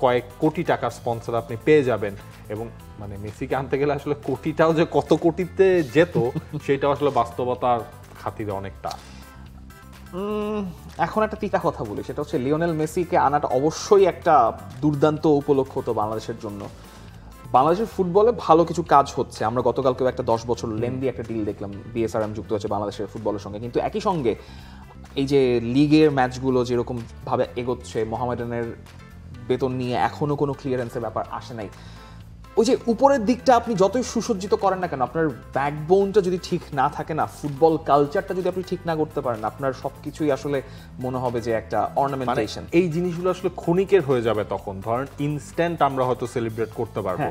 কয়েক কোটি টাকার স্পন্সর আপনি পেয়ে যাবেন। এবং মানে মেসিকে আনতে গেলে আসলে কোটিটাও যে কত কোটিতে যেত সেটা আসলে বাস্তবতার খাতিরে অনেকটা। এখন একটা তিতা কথা বলি, সেটা হচ্ছে লিওনেল মেসিকে আনাটা অবশ্যই একটা দুর্দান্ত উপলক্ষ হতো বাংলাদেশের জন্য। বাংলাদেশের ফুটবলে ভালো কিছু কাজ হচ্ছে। আমরা গতকালকেও একটা 10 বছর লেন্দি একটা ডিল দেখলাম, বিএসআরএম যুক্ত হচ্ছে বাংলাদেশের ফুটবলের সঙ্গে। কিন্তু একই সঙ্গে এই যে লিগের ম্যাচগুলো যেরকম ভাবে এগোচ্ছে, মোহামেডানের বেতন নিয়ে এখনো কোনো ক্লিয়ারেন্সের ব্যাপার আসে নাই। ওই যে উপরের দিকটা আপনি যতই সুসজ্জিত করেন না কেন, আপনার ব্যাকবোনটা যদি ঠিক না থাকে না, ফুটবল কালচারটা যদি আপনি ঠিক না করতে পারেন, আপনার সবকিছুই আসলে মনে হবে যে একটা অর্নামেন্টেশন। এই জিনিসগুলো আসলে ক্ষণিকের হয়ে যাবে তখন। ধরেন ইনস্ট্যান্ট আমরা হয়তো সেলিব্রেট করতে পারবো,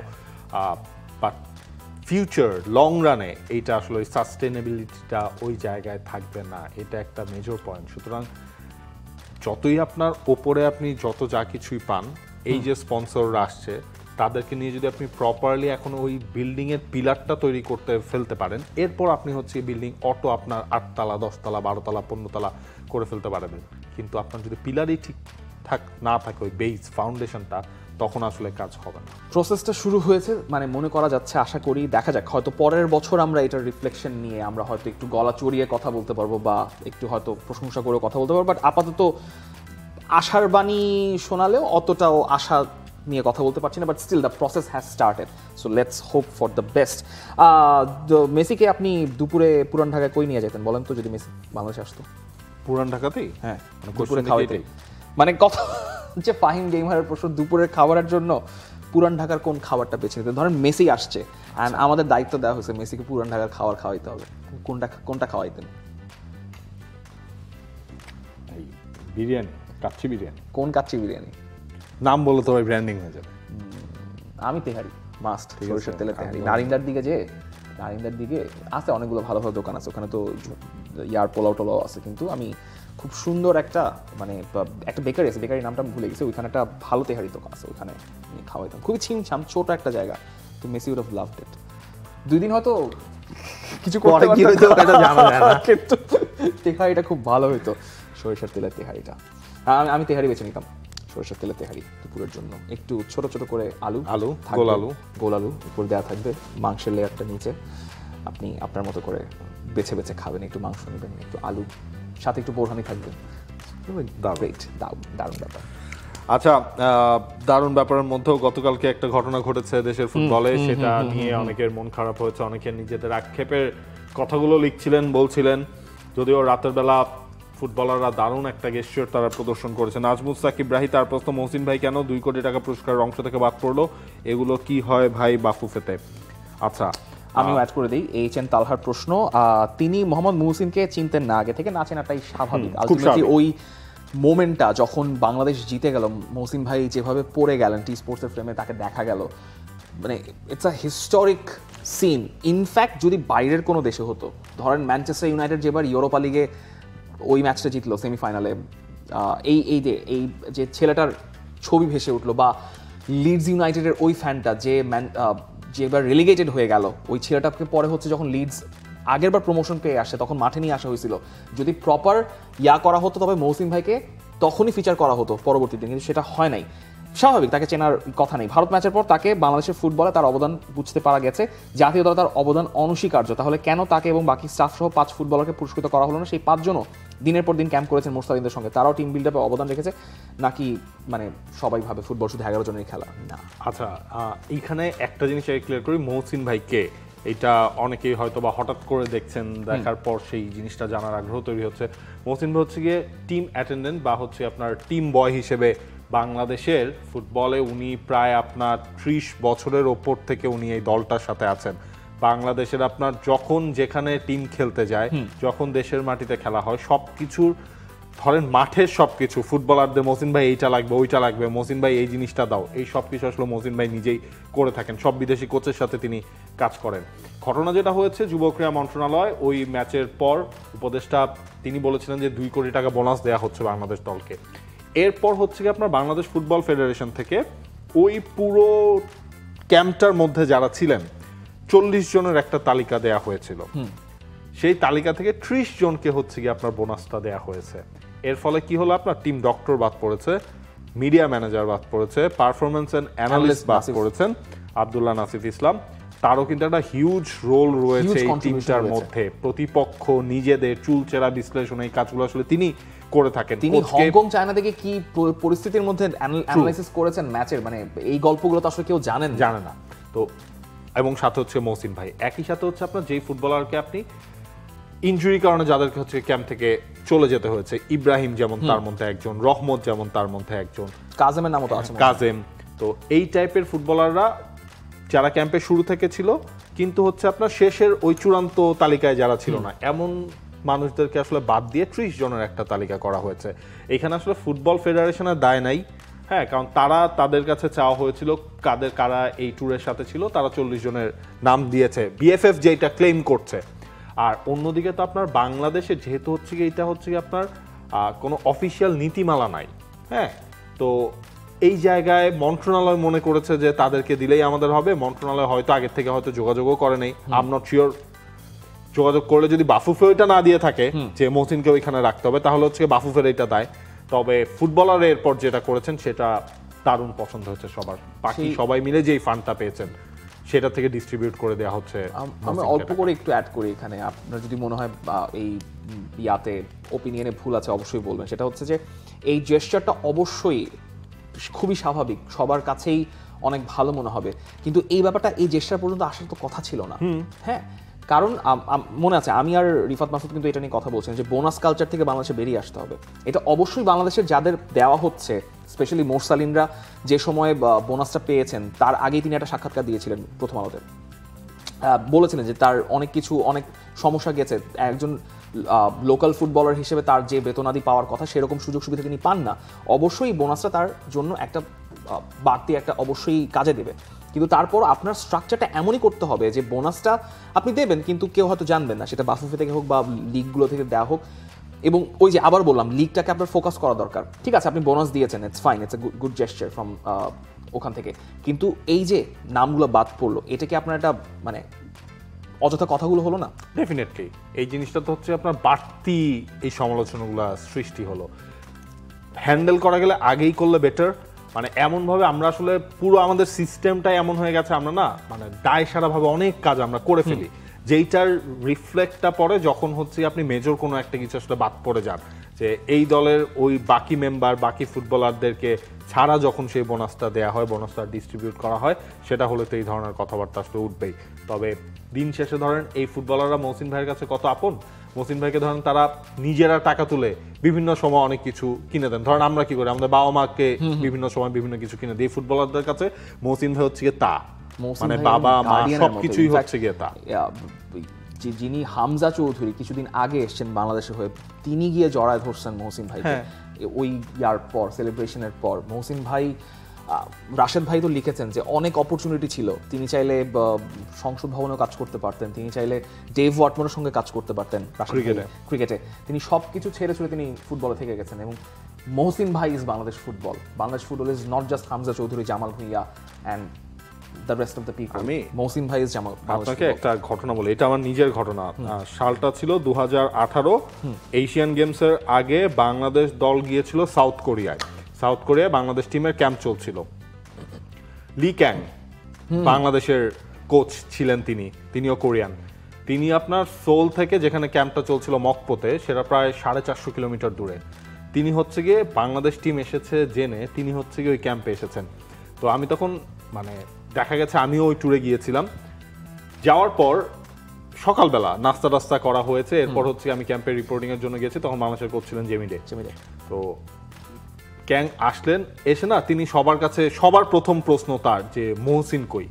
বাট ফিউচার লং রানে এইটা আসলে ওই সাস্টেনেবিলিটিটা ওই জায়গায় থাকবে না। এটা একটা মেজর পয়েন্ট। সুতরাং যতই আপনার ওপরে আপনি যত যা কিছুই পান, এই যে স্পন্সররা আসছে তাদেরকে নিয়ে যদি আপনি প্রপারলি এখন ওই বিল্ডিং এর পিলারটা তৈরি করতে ফেলতে পারেন, এরপর আপনি হচ্ছে বিল্ডিং অটো আপনার 8 তলা 10 তলা 12 তলা 15 তলা করে ফেলতে পারবেন। কিন্তু আপনার যদি পিলারই ঠিকঠাক না থাকে, ওই বেস ফাউন্ডেশনটা, তখন আসলে কাজ হবে না। প্রসেসটা শুরু হয়েছে, মানে মনে করা যাচ্ছে, আশা করি দেখা যাক, হয়তো পরের বছর আমরা এটার রিফ্লেকশন নিয়ে আমরা হয়তো একটু গলা চড়িয়ে কথা বলতে পারবো বা একটু হয়তো প্রশংসা করে কথা বলতে পারবো। বাট আপাতত আশার বাণী শোনালেও অতটাও আশা নিয়ে কথা বলতে পারছি না, but still the process has started, so let's hope for the best. মেসিকে আপনি দুপুরে পুরান ঢাকায় কই নিয়ে যেতেন বলেন তো, যদি মেসি বাংলাদেশে আসতো? পুরান ঢাকাতেই? হ্যাঁ, মানে দুপুরে question খাওয়াইতে, এটাই? মানে কথা হচ্ছে ফাহিম গেমারের প্রশ্ন, দুপুরের খাবারের জন্য পুরান ঢাকার কোন খাবারটা বেছে নিতেন? ধরেন মেসি আসছে অ্যান্ড আমাদের দায়িত্ব দেওয়া হয়েছে মেসিকে পুরান ঢাকার খাবার খাওয়াইতে হবে, কোনটা খাওয়াইতেন? এই বিরিয়ানি, কাচ্চি বিরিয়ানি। কোন কাচ্চি বিরিয়ানি? নাম বলে তো ভাই ব্র্যান্ডিং হয়ে যাবে। আমি তেহারি মাস্ট, ঠিক আছে, সরিষার তেলের তেহারি। একদম। নারিন্দার দিকে আছে অনেকগুলো ভালো ভালো দোকান আছে, ওখানে তো ইয়ার পোলাও টোলাও আছে, কিন্তু আমি খুব সুন্দর একটা মানে একটা বেকারি আছে, বেকারির নামটা আমি ভুলে গেছি, ওইখানে একটা ভালো তেহারি দোকান আছে, ওইখানে আমি খাওয়াইতাম। খুবই ছিমছাম ছোট একটা জায়গা, তো Messi would have loved it. 2 দিন হয়তো কিছু করতে পরে কি হইতো এটা জানা যায় না। কিন্তু তেহারিটা খুব ভালো হইতো, সরিষার তেলের তেহারিটা। আমি তেহারি বেছে নিতাম, সরিষার তেলের তেহারি দুপুরের জন্য। একটু ছোট ছোট করে আলু থাকবে, গোল আলু উপর দেওয়া থাকবে, মাংসের লেয়ারটা নিচে, আপনি আপনার মতো করে বেছে বেছে খাবেন, একটু মাংস নেবেন, একটু আলু, সাথে একটু বোরহানি থাকবে। দারুণ ব্যাপার। আচ্ছা, দারুণ ব্যাপারের মধ্যেও গতকালকে একটা ঘটনা ঘটেছে দেশের ফুটবলে, সেটা নিয়ে অনেকের মন খারাপ হয়েছে, অনেকে নিজেদের আক্ষেপের কথাগুলো লিখছিলেন, বলছিলেন। যদিও রাতের বেলা ফুটবলাররা দারুণ একটা গেস্টার তারা প্রদর্শন করেছে। নাজমুস সাকিব রাহি তার প্রশ্ন, মহসিন ভাই কেন 2 কোটি টাকা পুরস্কারের অংশ থেকে বাদ পড়লো? এগুলো কি হয় ভাই বাফুফেতে? আচ্ছা, আমিও অ্যাড করে দিই এইচ.এন. তালহার প্রশ্ন। তিনি মোহাম্মদ মুহসিনকে চিনতেন না আগে থেকে, না চেনাটাই স্বাভাবিক। আলটিমেটলি ওই মোমেন্টটা যখন বাংলাদেশ জিতে গেল, মহসিন ভাই যেভাবে পড়ে গেলেন টি স্পোর্টসের ফ্রেমে, তাকে দেখা গেল, মানে it's a historic scene. In fact যদি বাইরের কোনো দেশে হতো, ধরেন ম্যানচেস্টার ইউনাইটেড যেবার ইউরোপা লিগে ওই ম্যাচটা জিতলো সেমিফাইনালে, এই যে ছেলেটার ছবি ভেসে উঠলো, বা লিডস ইউনাইটেডের ওই ফ্যানটা যে এবার রেলিগেটেড হয়ে গেল, ওই ছেলেটাকে পরে হচ্ছে যখন লিডস আগেরবার প্রমোশন পেয়ে আসে তখন মাঠে নিয়ে আসা হয়েছিল, যদি প্রপার করা হতো তবে মহসিন ভাইকে তখনই ফিচার করা হতো পরবর্তী দিন, কিন্তু সেটা হয় নাই। স্বাভাবিক, তাকে চেনার কথা নেই। ভারত ম্যাচের পর তাকে বাংলাদেশের ফুটবলে তার অবদান বুঝতে পারা গেছে, জাতীয় দলে তার অবদান অনস্বীকার্য। তাহলে কেন তাকে এবং বাকি স্টাফ সহ 5 ফুটবলারকে পুরস্কৃত করা হলো না? সেই 5 জনও দিনের পর দিন ক্যাম্প করেছেন মোস্তাফিজদের সঙ্গে, তারাও টিম বিল্ড আপে অবদান রেখেছে, নাকি মানে সবাই ভাবে ফুটবল শুধু 11 জনের খেলা? না। আচ্ছা, এইখানে একটা জিনিস ক্লিয়ার করি, মহসিন ভাই কে, এটা অনেকেই হয়তো বা হঠাৎ করে দেখছেন, দেখার পর সেই জিনিসটা জানার আগ্রহ তৈরি হচ্ছে। মহসিন ভাই হচ্ছে গিয়ে টিম অ্যাটেন্ডেন্ট বা হচ্ছে আপনার টিম বয় হিসেবে বাংলাদেশের ফুটবলে উনি প্রায় আপনার 30 বছরের ওপর থেকে উনি এই দলটার সাথে আছেন। বাংলাদেশের আপনার যখন যেখানে টিম খেলতে যায়, যখন দেশের মাটিতে খেলা হয়, সবকিছুর ধরেন মাঠের সবকিছু ফুটবলারদের মহসিন ভাই এইটা লাগবে, ওইটা লাগবে, মহসিন ভাই এই জিনিসটা দাও, এই সবকিছু আসলে মহসিন ভাই নিজেই করে থাকেন। সব বিদেশি কোচের সাথে তিনি কাজ করেন। ঘটনা যেটা হয়েছে, যুব ক্রীড়া মন্ত্রণালয় ওই ম্যাচের পর উপদেষ্টা তিনি বলেছিলেন যে 2 কোটি টাকা বোনাস দেওয়া হচ্ছে বাংলাদেশ দলকে। এরপর হচ্ছে কি আপনার বাংলাদেশ ফুটবল ফেডারেশন থেকে ওই পুরো ক্যাম্পটার মধ্যে যারা ছিলেন 40 জনের একটা তালিকা দেয়া হয়েছিল। সেই তালিকা থেকে 30 জনকে হচ্ছে কি আপনার বোনাসটা দেয়া হয়েছে। এর ফলে কি হলো, আপনার টিম ডক্টর বাদ পড়েছে, মিডিয়া ম্যানেজার বাদ পড়েছে, পারফরমেন্স এন্ড অ্যানালিস্ট বাদ পড়েছেন আব্দুল্লাহ নাসিফ ইসলাম। তারও কিন্তু একটা হিউজ রোল রয়েছে এই টিমটার মধ্যে। প্রতিপক্ষ নিজেদের চুলচেরা বিশ্লেষণ, এই কাজগুলো আসলে তিনি করে থাকেন। তিনি হংকং চায়না থেকে কি পরিস্থিতির মধ্যে অ্যানালাইসিস করেছেন ম্যাচের, মানে এই গল্পগুলো তো আসলে কেউ জানে না। তো এবং সাথে হচ্ছে মহসিন ভাই, একই সাথে হচ্ছে আপনার যেই ফুটবলারকে আপনি ইনজুরি কারণে যাদেরকে হচ্ছে ক্যাম্প থেকে চলে যেতে হয়েছে, ইব্রাহিম যেমন তার মধ্যে একজন, রহমত যেমন তার মধ্যে একজন, কাজেমের নামও তো আছে, কাজেম। তো এই টাইপের ফুটবলাররা যারা ক্যাম্পে শুরু থেকে ছিল কিন্তু হচ্ছে আপনার শেষের ওই চূড়ান্ত তালিকায় যারা ছিল না, এমন মানুষদেরকে আসলে বাদ দিয়ে 30 জনের একটা তালিকা করা হয়েছে। এখানে আসলে ফুটবল ফেডারেশনের দায় নাই, হ্যাঁ, কারণ তাদের কাছে চাওয়া হয়েছিল কারা এই ট্যুরের সাথে ছিল, তারা 40 জনের নাম দিয়েছে, বিএফএফ যেটা ক্লেম করছে। আর অন্যদিকে তো আপনার বাংলাদেশে যেহেতু হচ্ছে কি এটা হচ্ছে কি আপনার কোনো অফিসিয়াল নীতিমালা নাই, হ্যাঁ, তো এই জায়গায় মন্ত্রণালয় মনে করেছে যে তাদেরকে দিলেই আমাদের হবে। মন্ত্রণালয় হয়তো আগের থেকে হয়তো যোগাযোগও করে নেই, আই এম নট শিওর। যোগাযোগ করলে যদি বাফুফে ওইটা না দিয়ে থাকে যে মহসিনকে ওইখানে রাখতে হবে, তাহলে হচ্ছে বাফুফের এইটা দায়। তবে ফুটবলার এরপর যেটা করেছেন সেটা দারুণ পছন্দ হচ্ছে সবার, বাকি সবাই মিলে যেই ফান্ডটা পেয়েছেন সেটা থেকে ডিস্ট্রিবিউট করে দেওয়া হচ্ছে। আমি অল্প করে একটু অ্যাড করি এখানে, আপনার যদি মনে হয় এই ইয়াতে ওপিনিয়নে ভুল আছে অবশ্যই বলবেন। সেটা হচ্ছে যে এই জেস্চারটা অবশ্যই খুবই স্বাভাবিক, সবার কাছেই অনেক ভালো মনে হবে, কিন্তু এই ব্যাপারটা এই জেস্টার পর্যন্ত আসার তো কথা ছিল না। হ্যাঁ, কারণ মনে আছে আমি আর রিফাত মাসুদ কিন্তু এটা নিয়ে কথা বলছেন যে বোনাস কালচার থেকে বাংলাদেশে বেরিয়ে আসতে হবে। এটা অবশ্যই বাংলাদেশের যাদের দেওয়া হচ্ছে, স্পেশালি মোরসালিনরা যে সময় বোনাসটা পেয়েছেন তার আগেই তিনি একটা সাক্ষাৎকার দিয়েছিলেন প্রথম আলোতে, বলেছিলেন যে তার অনেক সমস্যা গেছে, একজন লোকাল ফুটবলার হিসেবে তার যে বেতনাদি পাওয়ার কথা সেরকম সুযোগ সুবিধা তিনি পান না। অবশ্যই বোনাসটা তার জন্য একটা বাড়তি একটা অবশ্যই কাজে দেবে, কিন্তু তারপর আপনার স্ট্রাকচারটা এমনই করতে হবে যে বোনাসটা আপনি দেবেন কিন্তু কেউ হয়তো জানবেন না, সেটা বাফুফে থেকে হোক বা লিগগুলো থেকে দেওয়া হোক। এবং ওই যে আবার বললাম, লিগটাকে আপনার ফোকাস করা দরকার। ঠিক আছে, আপনি বোনাস দিয়েছেন, it's fine, it's a good gesture from ওখান থেকে, কিন্তু এই যে নামগুলো বাদ পড়লো, এটাকে আপনার একটা মানে অযথা কথাগুলো হলো না। ডেফিনেটলি এই জিনিসটা তো হচ্ছে আপনার বাড়তি এই সমালোচনাগুলো সৃষ্টি হলো। হ্যান্ডেল করা গেলে আগেই করলে বেটার। মানে এমনভাবে আমরা আসলে পুরো আমাদের সিস্টেমটাই এমন হয়ে গেছে, আমরা না মানে দায় সারাভাবে অনেক কাজ আমরা করে ফেলি, যেইটার রিফ্লেক্টটা পড়ে যখন হচ্ছে আপনি মেজর কোনো একটা কিছু আসলে বাদ পড়ে যান, যে এই দলের ওই বাকি মেম্বার বাকি ফুটবলারদেরকে ছাড়া যখন সেই বোনাসটা দেওয়া হয়, বোনাসটা ডিস্ট্রিবিউট করা হয়, সেটা হলে তো এই ধরনের কথাবার্তা আসলে উঠবেই। তবে দিন শেষে ধরেন এই ফুটবলাররা মহসিন ভাইয়ের কাছে কত আপন। মহসিন ভাইকে ধরেন তারা নিজেরা টাকা তুলে বিভিন্ন সময় অনেক কিছু কিনে দেন। ধরেন আমরা কি করি, আমাদের বাবা মাকে বিভিন্ন সময় বিভিন্ন কিছু কিনে দিই। ফুটবলারদের কাছে মহসিন ভাই হচ্ছে গিয়ে তা, মানে বাবা মা সবকিছুই হচ্ছে গিয়ে তা। যিনি হামজা চৌধুরী কিছুদিন আগে এসেছেন বাংলাদেশে হয়ে, তিনি গিয়ে জড়ায় ধরছেন মহসিন ভাইকে ওই ইয়ার পর, সেলিব্রেশনের পর। মহসিন ভাই, রাশেদ ভাই তো লিখেছেন যে অনেক অপরচুনিটি ছিল, তিনি চাইলে সংসদ ভবনেও কাজ করতে পারতেন, তিনি চাইলে ডেভ ওয়াটমনের সঙ্গে কাজ করতে পারতেন ক্রিকেটে। তিনি সব কিছু ছেড়ে ছুড়ে তিনি ফুটবলে থেকে গেছেন। এবং মহসিন ভাই is Bangladesh football. Bangladesh football is not just Hamza Chowdhury, Jamal Bhuiyan and the rest of the people. Mohsin ভাই ইজ জামাল। আপনাকে একটা ঘটনা বলি, এটা আমার নিজের ঘটনা। সালটা ছিল 2018, এশিয়ান গেমসের আগে বাংলাদেশ দল গিয়েছিল সাউথ কোরিয়ায়। সাউথ কোরিয়ায় বাংলাদেশ টিমের ক্যাম্প চলছিল। লি ক্যাং বাংলাদেশের কোচ ছিলেন, তিনিও কোরিয়ান। তিনি আপনার সোল থেকে যেখানে ক্যাম্পটা চলছিল মকপোতে, সেটা প্রায় 450 কিলোমিটার দূরে। তিনি হচ্ছে গিয়ে বাংলাদেশ টিম এসেছে জেনে তিনি হচ্ছে গিয়ে ওই ক্যাম্পে এসেছেন। তো আমি তখন মানে দেখা গেছে আমিও ওই ট্যুরে গিয়েছিলাম। যাওয়ার পর সকালবেলা নাস্তা টাস্তা করা হয়েছে, এরপর হচ্ছে আমি ক্যাম্পের রিপোর্টিং এর জন্য গেছি। তখন বাংলাদেশের কোচ ছিলেন জেমিডে। তো ক্যাং আসলেন, এসে না তিনি সবার কাছে সবার প্রথম প্রশ্ন তার যে মহসিন কই।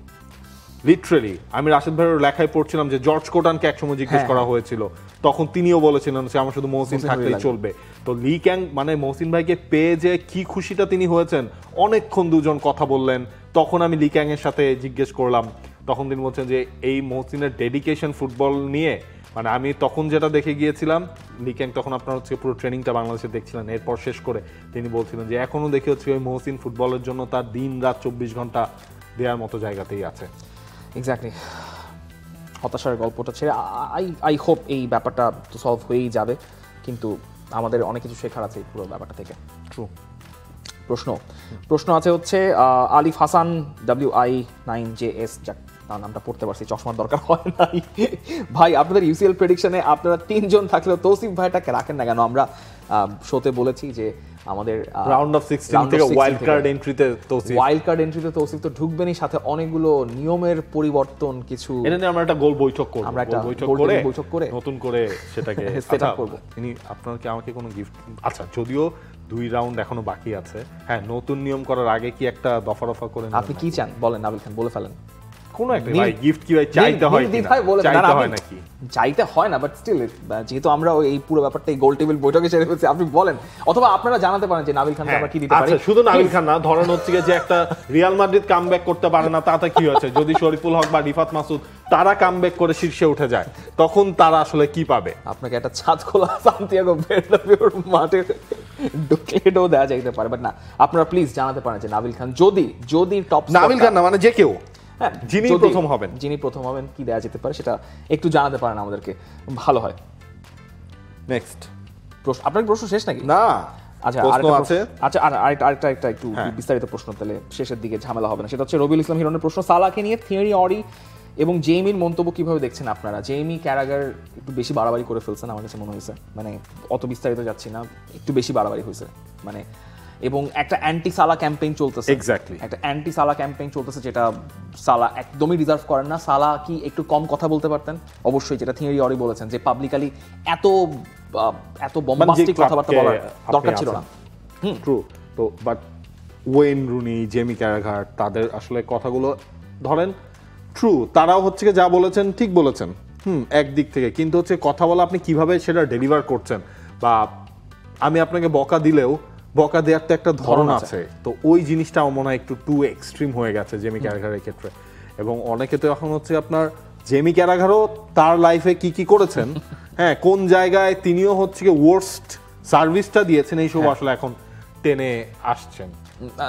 লিটারেলি আমি রাশেদ ভাইয়ের লেখায় পড়ছিলাম যে জর্জ কোটানকে একসময় জিজ্ঞেস করা হয়েছিল, তখন তিনিও বলেছিলেন যে আমার শুধু মহসিন থাকলেই চলবে। তো লি ক্যাং মানে মহসিন ভাইকে পেয়ে যে কি খুশিটা তিনি হয়েছেন, অনেকক্ষণ দুজন কথা বললেন। তখন আমি লি ক্যাং এর সাথে জিজ্ঞেস করলাম, তখন তিনি বলছেন যে এই মহসিনের ডেডিকেশন ফুটবল নিয়ে, মানে আমি তখন যেটা দেখে গিয়েছিলাম, লি ক্যাং তখন আপনার হচ্ছে পুরো ট্রেনিংটা বাংলাদেশে দেখছিলেন। এরপর শেষ করে তিনি বলছিলেন যে এখনো দেখে হচ্ছে ওই মহসিন ফুটবলের জন্য তার দিন রাত 24 ঘন্টা দেওয়ার মতো জায়গাতেই আছে। এক্স্যাক্টলি, হতাশার গল্পটা ছেড়ে আই হোপ এই ব্যাপারটা তো সলভ হয়েই যাবে, কিন্তু আমাদের অনেক কিছু শেখার আছে এই পুরো ব্যাপারটা থেকে। ট্রু। প্রশ্ন আছে হচ্ছে আলিফ হাসান WI9JS, যাক তার নামটা পড়তে পারছি, চশমার দরকার হয় নাই। ভাই আপনাদের ইউসিএল প্রেডিকশনে আপনারা 3 জন থাকলেও তৌসিফ ভাইটাকে রাখেন না কেন? আমরা শোতে বলেছি যে আমাদের রাউন্ড অফ 16 থেকে ওয়াইল্ড কার্ড এন্ট্রিতে তৌসিফ তো ঢুকবেনই, সাথে অনেকগুলো নিয়মের পরিবর্তন কিছু। এটা নিয়ে আমরা একটা গোল বৈঠক করব, আমরা একটা বৈঠক করে নতুন করে সেটাকে সেট আপ করব। আপনার কি আমাকে কোনো গিফট, আচ্ছা যদিও 2 রাউন্ড এখনো বাকি আছে, হ্যাঁ নতুন নিয়ম করার আগে কি একটা দফা করে আপনি কি চান বলেন নাবিল খান, বলে ফেলেন। কোনো একটা ভাই গিফট কি ভাই চাইতে হয় কিনা, চাইতে হয় নাকি? চাইতে হয় না, বাট স্টিল যেহেতু আমরা এই পুরো ব্যাপারটা এই গোল টেবিল বৈঠকে ছেড়ে ফেলছি, আপনি বলেন, অথবা আপনারা জানাতে পারেন যে নাবিল খানকে আমরা কি দিতে পারি। আচ্ছা শুধু নাবিল খান না, ধরেন হচ্ছে যে একটা রিয়াল মাদ্রিদ কামব্যাক করতে পারে না, তাতে কি হয়েছে? যদি শরীফুল হক বা রিফাত মাসুদ তারা কামব্যাক করে শীর্ষে উঠে যায়, তখন তারা আসলে কি পাবে? আপনাকে একটা ছাদ খোলা সান্তিয়াগো বেরনাবিউর মাঠে ঢুকলেও দেওয়া যাইতে পারে, বাট না, আপনারা প্লিজ জানাতে পারেন যে নাবিল খান যদি টপ, নাবিল খান না মানে যে কেউ, যিনি প্রথম হবেন কি দেওয়া যেতে পারে সেটা একটু জানাতে পারেন আমাদেরকে, ভালো হয়। নেক্সট প্রশ্ন, আপনার প্রশ্ন শেষ নাকি? না, আচ্ছা আরেকটা একটু বিস্তারিত প্রশ্ন, তাহলে শেষের দিকে ঝামেলা হবে না। সেটা হচ্ছে রবিউল ইসলাম হিরনের প্রশ্ন, সালাহকে নিয়ে থিওরি অরি এবং জেইমির মন্তব্য কিভাবে দেখছেন আপনারা? জেইমি ক্যারাগার একটু বেশি বাড়াবাড়ি করে ফেলছেন আমার কাছে মনে হয়েছে, মানে অত বিস্তারিত যাচ্ছি না, একটু বেশি বাড়াবাড়ি হয়েছে। মানে এবং একটা অ্যান্টি সালা ক্যাম্পেইন চলতেছে, Exactly. একটা অ্যান্টি সালা ক্যাম্পেইন চলতেছে, যেটা সালা একদমই ডিজার্ভ করেন না। সালা কি একটু কম কথা বলতে পারতেন? অবশ্যই, যেটা থিওরি অরি বলেছেন যে পাবলিকালি এত বম্বাস্টিক কথাবার্তা বলার দরকার ছিল না। ট্রু। তো বাট ওয়েন রুনি, জেমি ক্যারাঘার, তাদের আসলে কথাগুলো ধরেন ট্রু, তারাও হচ্ছে যা বলেছেন ঠিক বলেছেন, একদিক থেকে, কিন্তু হচ্ছে কথা বলা আপনি কিভাবে সেটা ডেলিভার করছেন, বা আমি আপনাকে বকা দিলেও বকা দেওয়ার তো একটা ধরন আছে, তো ওই জিনিসটা আমার মনে হয় একটু টু এক্সট্রিম হয়ে গেছে জেমি ক্যারাঘারের ক্ষেত্রে। এবং অনেকে তো এখন হচ্ছে আপনার জেমি ক্যারাঘারও তার লাইফে কি কি করেছেন, হ্যাঁ, কোন জায়গায় তিনিও হচ্ছে ওয়ার্স্ট সার্ভিসটা দিয়েছেন, এইসব আসলে এখন টেনে আসছেন।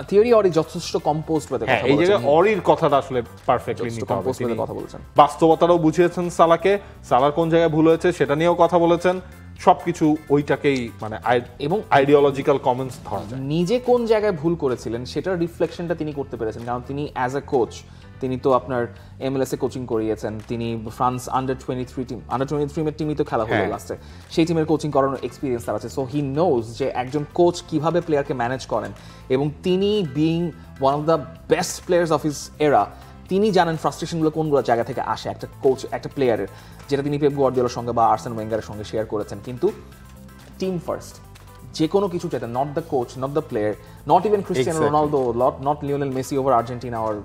থিওরি অরি যথেষ্ট কম্পোজড ওয়েতে হ্যাঁ, এই জায়গায় অরির কথাটা আসলে পারফেক্টলি নিতে হবে। কম্পোজড তিনি ওয়েতে কথা বলছেন, বাস্তবতাটাও বুঝিয়েছেন সালাকে, সালার কোন জায়গায় ভুল হয়েছে সেটা নিয়েও কথা বলেছেন, সবকিছু ওইটাকেই মানে এবং আইডিওলজিক্যাল কমেন্টস ধরা যায়। নিজে কোন জায়গায় ভুল করেছিলেন সেটার রিফ্লেকশনটা তিনি করতে পেরেছেন, কারণ তিনি অ্যাজ এ কোচ, তিনি তো আপনার এমএলএস এ কোচিং করিয়েছেন, তিনি ফ্রান্স আন্ডার 23 টিমই তো খেলা হলো লাস্টে, সেই টিমের কোচিং করানোর এক্সপিরিয়েন্স তার আছে। সো হি নোজ যে একজন কোচ কিভাবে প্লেয়ারকে ম্যানেজ করেন, এবং তিনি being one of the best players of his এরা, তিনি জানেন ফ্রাস্ট্রেশনগুলো কোনগুলো জায়গা থেকে আসে একটা কোচ, একটা প্লেয়ারের, যেটা তিনি পেপ গুয়ার্দিওলার সঙ্গে বা আর্সেন ওয়েঙ্গারের সঙ্গে শেয়ার করেছেন। কিন্তু টিম ফার্স্ট, যে কোনো কিছু চাইতে, not the coach, not the player, not even Cristiano Ronaldo, not Lionel Messi over Argentina, আর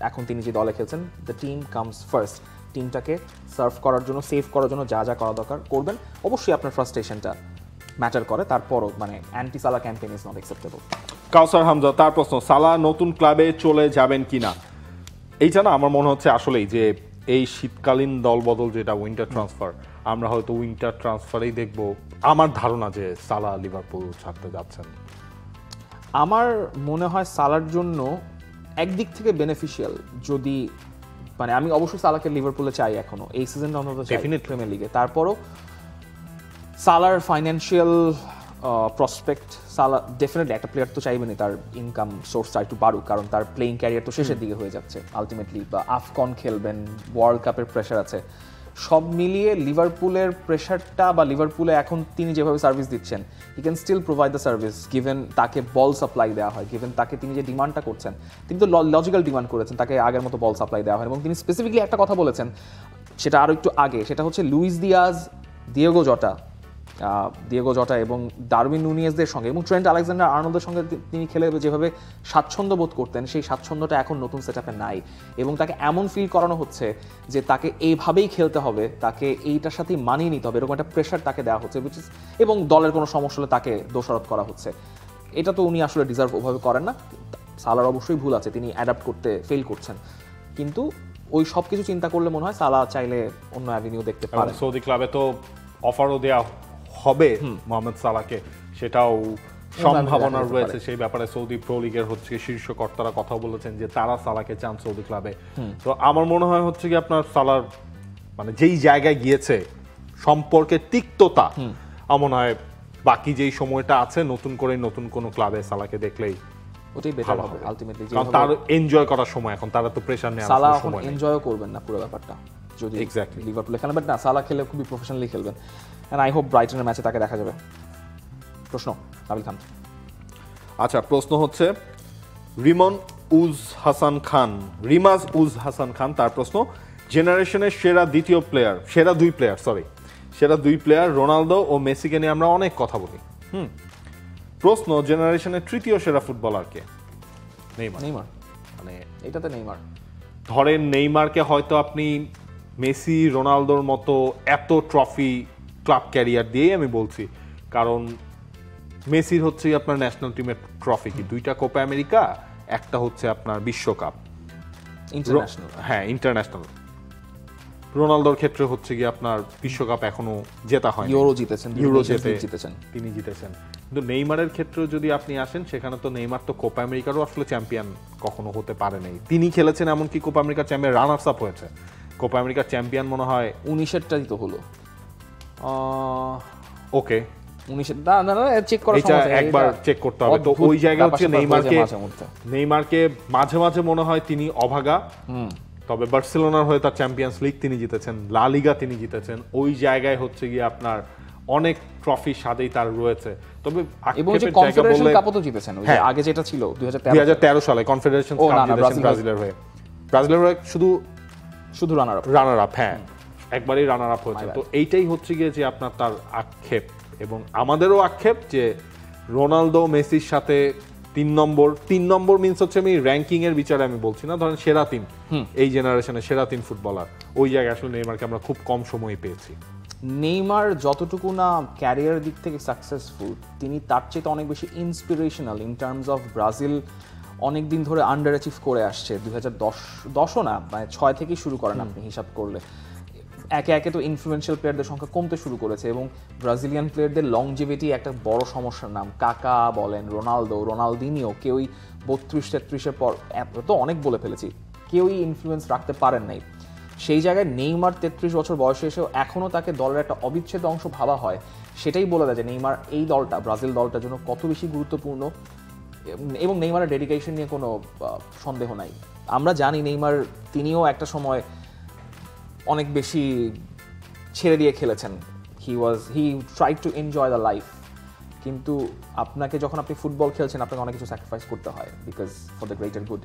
এখন তিনি যে দলে খেলছেন, দ্য টিম কামস ফার্স্ট। টিমটাকে সার্ভ করার জন্য, সেভ করার জন্য যা যা করা দরকার করবেন। অবশ্যই আপনার ফ্রাস্ট্রেশনটা ম্যাটার করে, তারপরও মানে অ্যান্টি সালা ক্যাম্পেইন ইজ নট অ্যাকসেপ্টেবল। কাউসার হামজা, তার প্রশ্ন, সালা নতুন ক্লাবে চলে যাবেন কিনা? এইটা না আমার মনে হচ্ছে আসলেই যে এই শীতকালীন দলবদল, যেটা উইন্টার ট্রান্সফার, আমরা হয়তো উইন্টার ট্রান্সফারেই দেখব। আমার ধারণা যে সালা লিভারপুল ছাড়তে যাচ্ছেন। আমার মনে হয় সালার জন্য একদিক থেকে বেনিফিশিয়াল, যদি মানে আমি অবশ্যই সালাকে লিভারপুলে চাই এখনো, এই সিজনটা অন্তত চাই প্রিমিয়ার লিগে। তারপরও সালার ফাইন্যান্সিয়াল প্রসপেক্ট, সালা ডেফিনেটলি একটা প্লেয়ার তো চাইবেনই তার ইনকাম সোর্সটা একটু বাড়ুক, কারণ তার প্লেইং ক্যারিয়ার তো শেষের দিকে হয়ে যাচ্ছে আলটিমেটলি, বা আফকন খেলবেন, ওয়ার্ল্ড কাপের প্রেশার আছে, সব মিলিয়ে লিভারপুলের প্রেশারটা, বা লিভারপুলে এখন তিনি যেভাবে সার্ভিস দিচ্ছেন, he can still provide the service given তাকে বল সাপ্লাই দেওয়া হয়, গিভেন তাকে তিনি যে ডিমান্ডটা করছেন, তিনি তো লজিক্যাল ডিমান্ড করেছেন, তাকে আগের মতো বল সাপ্লাই দেওয়া হয়। এবং তিনি স্পেসিফিকলি একটা কথা বলেছেন, সেটা আরও একটু আগে, সেটা হচ্ছে লুইস দিয়াজ, দিয়েগো জটা এবং ডারউইন নুনিয়েজদের সঙ্গে এবং ট্রেন্ট আলেকজান্ডার আর্নল্ডের সঙ্গে তিনি খেলে যেভাবে স্বাচ্ছন্দ্য বোধ করতেন, সেই স্বাচ্ছন্দ্যটা এখন নতুন সেটআপে নাই, এবং তাকে এমন ফিল করানো হচ্ছে যে তাকে এইভাবেই খেলতে হবে, তাকে এইটার সাথেই মানিয়ে নিতে হবে, এরকম একটা প্রেশার তাকে দেওয়া হচ্ছে, এবং দলের কোনো সমস্যা হলে তাকে দোষারোপ করা হচ্ছে। এটা তো উনি আসলে ডিজার্ভ ওভাবে করেন না। সালার অবশ্যই ভুল আছে, তিনি অ্যাডাপ্ট করতে ফেল করছেন, কিন্তু ওই সব কিছু চিন্তা করলে মনে হয় সালা চাইলে অন্য অ্যাভিনিউ দেখতে পারে। সৌদি ক্লাবে তো অফারও দেওয়া হবে মোহাম্মদ সালাকে, সেটাও সম্ভাবনা রয়েছে। সেই ব্যাপারে সৌদি প্রো লিগের হচ্ছে শীর্ষ কর্তারা কথা বলেছেন যে তারা সালাকে চান সৌদি ক্লাবে। তো আমার মনে হয় হচ্ছে কি আপনার সালার মানে যেই জায়গায় গিয়েছে সম্পর্কে তিক্ততা, আমার মনে হয় বাকি যেই সময়টা আছে নতুন করে নতুন কোনো ক্লাবে সালাকে দেখলেই ওটাই বেটার হবে আলটিমেটলি, কারণ তার এনজয় করার সময় এখন, তারা তো প্রেশার নেই, সালা এখন এনজয়ও করবেন না পুরো ব্যাপারটা যদি এক্স্যাক্টলি লিভারপুলে খেলেন, বাট না, সালা খেলে খুবই প্রফেশনালি খেলবেন, এন্ড আই হোপ ব্রাইটনের ম্যাচে তাকে দেখা যাবে। প্রশ্ন, নাবিল খান। আচ্ছা, প্রশ্ন হচ্ছে রিমাজ উজ হাসান খান, তার প্রশ্ন, জেনারেশনের সেরা দুই প্লেয়ার রোনালদো ও মেসিকে নিয়ে আমরা অনেক কথা বলি। প্রশ্ন, জেনারেশনের তৃতীয় সেরা ফুটবলার কে? নেইমার। মানে এটাতে নেইমার। ধরেন নেইমারকে হয়তো আপনি মেসি রোনালদোর মতো এত ট্রফি ক্লাব ক্যারিয়ার দিয়েই আমি বলছি, কারণ মেসির হচ্ছে আপনার ন্যাশনাল টিমের ট্রফি কি 2টা কোপা আমেরিকা, একটা হচ্ছে আপনার বিশ্বকাপ, ইন্টারন্যাশনাল। হ্যাঁ, ইন্টারন্যাশনাল। রোনালদোর ক্ষেত্রে হচ্ছে কি আপনার বিশ্বকাপ এখনো জেতা হয়, ইউরো জিতেছেন, তিনি জিতেছেন। কিন্তু নেইমারের ক্ষেত্রে যদি আপনি আসেন, সেখানে তো নেইমার তো কোপা আমেরিকারও আসলে চ্যাম্পিয়ন কখনো হতে পারে নাই। তিনি খেলেছেন এমনকি কোপা আমেরিকার চ্যাম্পিয়ন, রানার্স আপ হয়েছে, কোপা আমেরিকার চ্যাম্পিয়ন মনে হয় 19-এরটাই তো হলো। ওকে, 19-এর না চেক করা এটা একবার চেক করতে হবে। তো ওই জায়গায় হচ্ছে নেইমারকে মাঝে মাঝে মনে হয় তিনি অভাগা, তবে বার্সেলোনার হয়ে তার চ্যাম্পিয়ন্স লিগ তিনি জিতেছেন, লা লিগা তিনি জিতেছেন, ওই জায়গায় হচ্ছে গিয়ে আপনার অনেক ট্রফি স্বাদেই তার রয়েছে। তবে এবং যে আক্ষেপের জায়গা কনফেডারেশন বললে কাপও তো জিতেছেন ওই যে আগে যেটা ছিল 2013 2013 সালে কনফেডারেশন ও, কাপ না, জিতেছেন ব্রাজিলের হয়ে। ব্রাজিলের হয়ে শুধু রানার আপ, হ্যাঁ একবারই রানার আপ হয়েছে। তো এইটাই হচ্ছে গিয়ে যে আপনার তার আক্ষেপ, এবং আমাদেরও আক্ষেপ যে রোনালদো মেসির সাথে 3 নম্বর মিন্স হচ্ছে, আমি র্যাঙ্কিং এর বিচারে আমি বলছি না, ধরেন সেরা 3 এই জেনারেশনের সেরা 3 ফুটবলার, ওই জায়গায় আসলে নেইমারকে আমরা খুব কম সময় পেয়েছি। নেইমার যতটুকু না ক্যারিয়ার দিক থেকে সাকসেসফুল, তিনি তার চেয়ে অনেক বেশি inspirational in terms of Brazil অনেক দিন ধরে আন্ডার অ্যাচিভ করে আসছে। 2010ও না, মানে 6 থেকেই শুরু করেন আপনি হিসাব করলে। একে একে তো ইনফ্লুয়েন্সিয়াল প্লেয়ারদের সংখ্যা কমতে শুরু করেছে এবং ব্রাজিলিয়ান প্লেয়ারদের লংজিভিটি একটা বড় সমস্যার নাম। কাকা বলেন, রোনালদিনিও, কেউই 32-33-এর পর, তো অনেক বলে ফেলেছি, কেউই ইনফ্লুয়েন্স রাখতে পারেন নাই। সেই জায়গায় নেইমার 33 বছর বয়সে এসেও এখনও তাকে দলের একটা অবিচ্ছেদ্য অংশ ভাবা হয়। সেটাই বলে দেয় যে নেইমার এই দলটা, ব্রাজিল দলটার জন্য কত বেশি গুরুত্বপূর্ণ, এবং নেইমারের ডেডিকেশন নিয়ে কোনো সন্দেহ নাই। আমরা জানি নেইমার তিনিও একটা সময় অনেক বেশি ছেড়ে দিয়ে খেলেছেন। He tried to enjoy the life, কিন্তু আপনাকে যখন আপনি ফুটবল খেলছেন আপনাকে অনেক কিছু স্যাক্রিফাইস করতে হয় because for the greater good.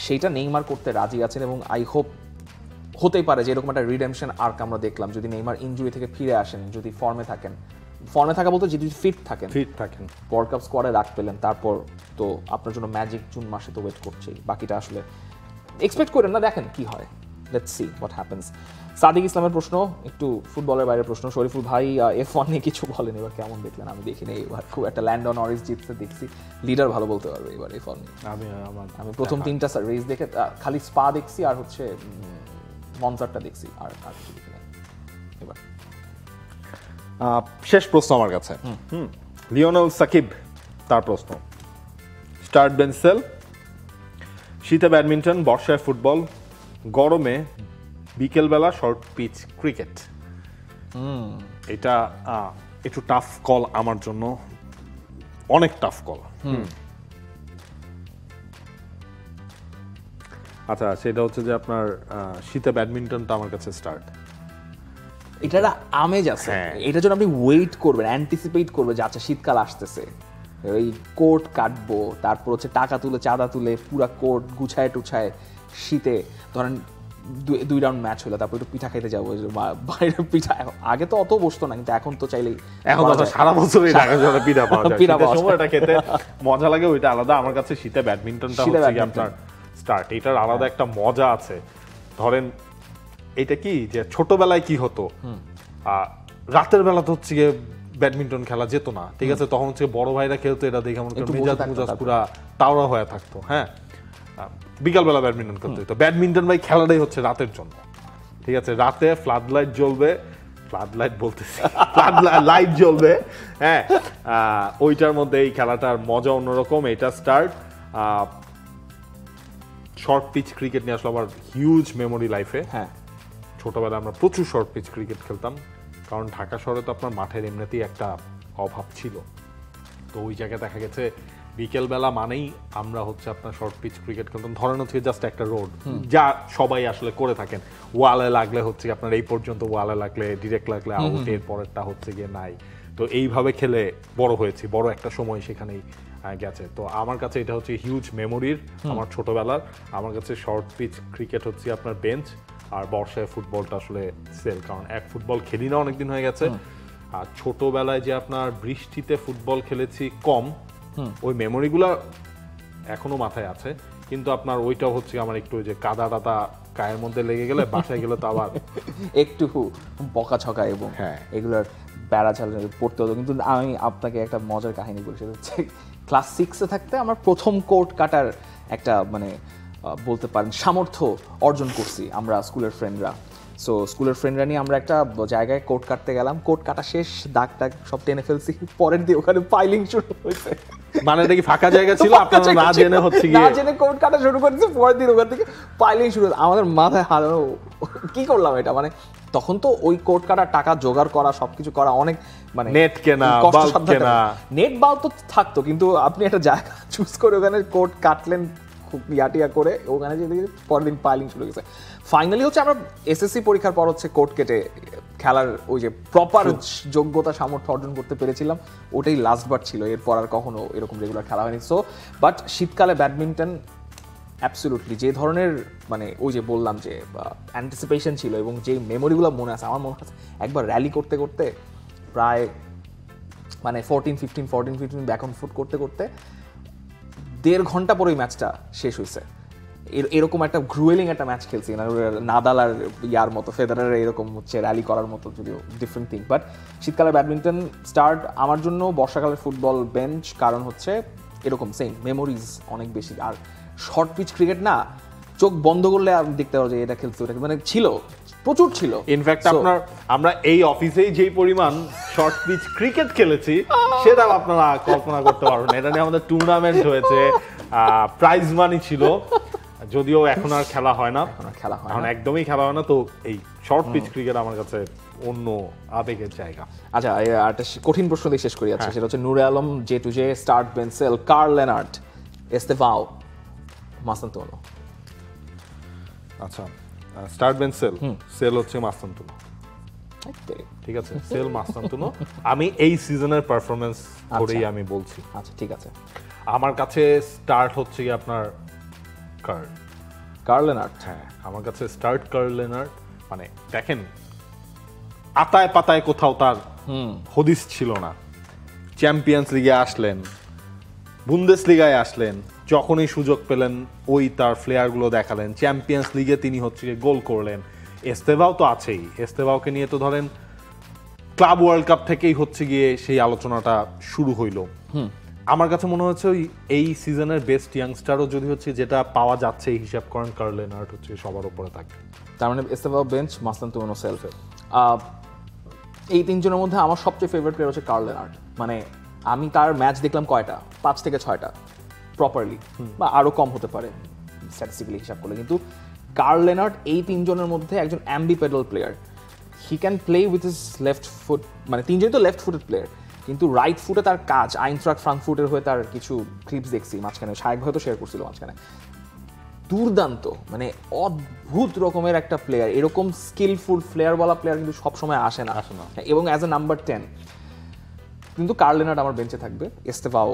সেইটা নেইমার করতে রাজি আছেন এবং আই হোপ হতেই পারে যে এরকম একটা রিডেমশন আর্ক আমরা দেখলাম যদি নেইমার ইনজুরি থেকে ফিরে আসেন, যদি ফর্মে থাকা বলতে যদি ফিট থাকেন ওয়ার্ল্ড কাপ স্কোয়াডে রাখ পেলেন, তারপর তো আপনার জন্য ম্যাজিক জুন মাসে তো ওয়েট করছেই। বাকিটা আসলে এক্সপেক্ট করেন না, দেখেন কি হয়, let's see what happens. Sadiq ইসলামের প্রশ্ন, একটু ফুটবলের বাইরের প্রশ্ন। শরীফুল ভাই F1 নিয়ে কিছু বলেন, এবার কেমন দেখলেন? আমি দেখিনি এবার খুব একটা, ল্যান্ডন নরিস জিততে দেখছি, লিডার ভালো বলতে পারবে এবার F1 নিয়ে। আমি প্রথম 3টা রেস দেখে খালি স্পা দেখছি আর হচ্ছে মনজারটা দেখছি, আর কিছু দেখি নাই এবার। শেষ প্রশ্ন আমার কাছে, লিওনেল সাকিব, তার প্রশ্ন, স্টার্ট বেঞ্চেল, শীতে ব্যাডমিন্টন, বর্ষায় ফুটবল, গরমে বিকেলবেলা শর্ট পিচ ক্রিকেট। এটা একটু টাফ কল আমার জন্য, অনেক টাফ কল। আচ্ছা, সেটা হচ্ছে যে আপনার শীতে ব্যাডমিন্টনটা আমার কাছে স্টার্ট। এটা একটা আমেজ আছে, এটার জন্য আপনি ওয়েট করবেন, অ্যান্টিসিপেট করবেন যে আচ্ছা শীতকাল আসতেছে, ওই কোট কাটবো, তারপর হচ্ছে টাকা তুলে চাঁদা তুলে পুরা কোট গুছায় টুছায়, শীতে ধরেন 2 রাউন্ড ম্যাচ হলো, তারপর একটু পিঠা খাইতে যাবো, বাইরে পিঠা আগে তো অত বসতো না, কিন্তু এখন তো চাইলেই, এখন তো সারা বছরই ঢাকা শহরে পিঠা পাওয়া যায়, শীতের সময় এটা খেতে মজা লাগে, ওইটা আলাদা। আমার কাছে শীতে ব্যাডমিন্টনটা হচ্ছে কি আপনার স্টার্ট, এটার আলাদা একটা মজা আছে। ধরেন এটা কি যে ছোটবেলায় কি হতো, রাতের বেলা তো হচ্ছে গিয়ে ব্যাডমিন্টন খেলা যেত না, ঠিক আছে, তখন হচ্ছে বড় ভাইরা খেলতো, এটা দেখে আমার মেজাজ পুরা তাওড়া হয়ে থাকতো। হ্যাঁ, বিকালবেলা ব্যাডমিন্টন খেলতে হতো। ব্যাডমিন্টন ভাই খেলাটাই হচ্ছে রাতের জন্য, ঠিক আছে, রাতে ফ্লাড লাইট জ্বলবে, লাইট জ্বলবে, হ্যাঁ, ওইটার মধ্যে এই খেলাটার মজা অন্যরকম। এটা স্টার্ট। শর্ট পিচ ক্রিকেট নিয়ে আসলে আবার হিউজ মেমোরি লাইফে। হ্যাঁ, ছোটবেলায় আমরা প্রচুর শর্ট পিচ ক্রিকেট খেলতাম, কারণ ঢাকা শহরে তো আপনার মাঠের এমনিতেই একটা অভাব ছিল। তো ওই জায়গায় দেখা গেছে বিকেলবেলা মানেই আমরা হচ্ছে আপনার শর্ট পিচ ক্রিকেট খেলতাম। ধরেন হচ্ছে জাস্ট একটা রোড, যা সবাই আসলে করে থাকেন, ওয়ালে লাগলে হচ্ছে আপনার এই পর্যন্ত, ওয়ালে লাগলে ডিরেক্ট লাগলে আউট, এর পরেরটা হচ্ছে গিয়ে নাই। তো এইভাবে খেলে বড় হয়েছি, বড় একটা সময় সেখানেই গেছে। তো আমার কাছে এটা হচ্ছে হিউজ মেমোরির আমার ছোটবেলার। আমার কাছে শর্ট পিচ ক্রিকেট হচ্ছে আপনার বেঞ্চ, আর বর্ষায় ফুটবলটা আসলে সেল, কারণ এক ফুটবল খেলি না অনেকদিন হয়ে গেছে। আর ছোটবেলায় যে আপনার বৃষ্টিতে ফুটবল খেলেছি কম, ওই মেমোরিগুলো এখনো মাথায় আছে, কিন্তু আপনার ওইটা হচ্ছে আমার একটু যে কাদা টাদা গায়ের মধ্যে লেগে গেলে বাসায় গেলে তো আবার একটু বকা ছকা এবং এগুলোর বেড়া ঝাল পড়তে হতো। কিন্তু আমি আপনাকে একটা মজার কাহিনী বলি, সেটা হচ্ছে ক্লাস 6-এ থাকতে আমার প্রথম কোট কাটার একটা মানে বলতে পারেন সামর্থ্য অর্জন করছি আমরা স্কুলের ফ্রেন্ডরা। সো স্কুলের ফ্রেন্ডরা নিয়ে আমরা একটা জায়গায় কোট কাটতে গেলাম, কোট কাটা শেষ, দাগ টাগ সব টেনে ফেলছি, পরের দিন ওখানে পাইলিং শুরু হয়েছে। মানে এটা কি ফাঁকা জায়গা ছিল, আপনারা না জেনে হচ্ছে কি, না জেনে কোট কাটা শুরু করেছে, পরের দিন ওখান থেকে পাইলিং শুরু। আমাদের মাথায় হারানো, কি করলাম এটা, মানে তখন তো ওই কোট কাটার টাকা জোগাড় করা, সবকিছু করা অনেক, মানে নেট কেনা, বাল্ব কেনা, নেট বাল্ব তো থাকতো, কিন্তু আপনি একটা জায়গা চুজ করে ওখানে কোট কাটলেন, খুব ইয়াটিয়া করে ওখানে যে পরের দিন পাইলিং শুরু হয়েছে। ফাইনালি হচ্ছে আমরা এসএসসি পরীক্ষার পর হচ্ছে কোর্ট কেটে খেলার ওই যে প্রপার যোগ্যতা সামর্থ্য অর্জন করতে পেরেছিলাম, ওটাই লাস্ট বার ছিল, এরপর আর কখনো এরকম রেগুলার খেলা হয়নি। সো বাট শীতকালে ব্যাডমিন্টন অ্যাবসলিউটলি যে ধরনের মানে ওই যে বললাম যে অ্যান্টিসিপেশন ছিল এবং যে মেমোরিগুলো মনে আছে, আমার মনে আছে একবার র্যালি করতে করতে প্রায় মানে 14-15 ব্যাক অন ফুট করতে করতে 1.5 ঘন্টা পরে ম্যাচটা শেষ হয়েছে। এরকম একটা গ্রুয়েলিং একটা ম্যাচ খেলছি না, নাদাল আর ইয়ার মতো, ফেদারার এরকম হচ্ছে র্যালি করার মতো, যদিও ডিফারেন্ট থিং। বাট শীতকালে ব্যাডমিন্টন স্টার্ট আমার জন্য বর্ষাকালের ফুটবল বেঞ্চ, কারণ হচ্ছে এরকম সেম মেমোরিজ অনেক বেশি। আর শর্ট পিচ ক্রিকেট না, চোখ বন্ধ করলে দেখতে পারো যে এটা খেলছে ওটা, মানে ছিল প্রচুর ছিল। ইনফ্যাক্ট আমরা এই অফিসেই যেই পরিমাণ শর্ট পিচ ক্রিকেট খেলেছি সেটা আপনারা কল্পনা করতে পারবেন। এটা নিয়ে আমাদের টুর্নামেন্ট হয়েছে, প্রাইজ মানি ছিল, যদিও এখন আর খেলা হয় না, এখন একদমই খেলা হয় না। তো এই শর্ট পিচ ক্রিকেট আমার কাছে অন্য আবেগের জায়গা। আচ্ছা, একটা কঠিন প্রশ্ন দিয়ে শেষ করি। আচ্ছা, সেটা হচ্ছে Nure Alam, J to J, start bench sell, Karl Lennart, Estevao, Mastantuono. আচ্ছা, স্টার্ট বেনসেল, সেল হচ্ছে মাসান্তোনো, ঠিক আছে? Sell Mastantuono. আমি এই সিজনের পারফরমেন্স করেই আমি বলছি। আচ্ছা, ঠিক আছে। আমার কাছে স্টার্ট হচ্ছে কি আপনার কার্ল লেনার্ট। হ্যাঁ, আমার কাছে স্টার্ট কার্ল লেনার্ট। মানে দেখেন, আতায় পাতায় কোথাও তার হদিস ছিল না। চ্যাম্পিয়ন্স লিগে আসলেন, বুন্দেস লিগায় আসলেন, যখনই সুযোগ পেলেন ওই তার ফ্লেয়ারগুলো দেখালেন। চ্যাম্পিয়ন্স লিগে তিনি হচ্ছে গোল করলেন। এস্তেভাও তো আছেই, এস্তেভাওকে নিয়ে তো ধরেন ক্লাব ওয়ার্ল্ড কাপ থেকেই হচ্ছে গিয়ে সেই আলোচনাটা শুরু হইল। আমার কাছে মনে হচ্ছে এই সিজনের বেস্ট ইয়াংস্টারও যদি হচ্ছে যেটা পাওয়া যাচ্ছে এই হিসাব করেন, কার্ল লেনার্ট হচ্ছে সবার উপরে থাকে। তার মানে এস্তেভাও বেঞ্চ, মাসান্তোনো সেলফ। এই তিনজনের মধ্যে আমার সবচেয়ে ফেভারিট প্লেয়ার হচ্ছে কার্ল লেনার্ট। মানে আমি তার ম্যাচ দেখলাম কয়টা, 5 থেকে 6টা প্রপারলি, বা আরো কম হতে পারে স্ট্যাটিস্টিক্যালি হিসাব করলে। কিন্তু কার্ল লেনার্ট এই তিনজনের মধ্যে একজন ambipedal player. He can play with his left foot, মানে তিনজনই তো লেফট ফুটেড প্লেয়ার, কিন্তু রাইট ফুটে তার কাজ। আইনট্রাক্ট ফ্রাঙ্কফুটের হয়ে তার কিছু ক্লিপস দেখছি মাঝখানে, শায়েক হয়তো শেয়ার করছিল মাঝখানে। দুর্দান্ত, মানে অদ্ভুত রকমের একটা প্লেয়ার। এরকম স্কিলফুল প্লেয়ারওয়ালা প্লেয়ার কিন্তু সবসময় আসে না। এবং অ্যাজ এ নাম্বার 10 কিন্তু কার্ল লেনার্ট আমার বেঞ্চে থাকবে। এস্তেভাও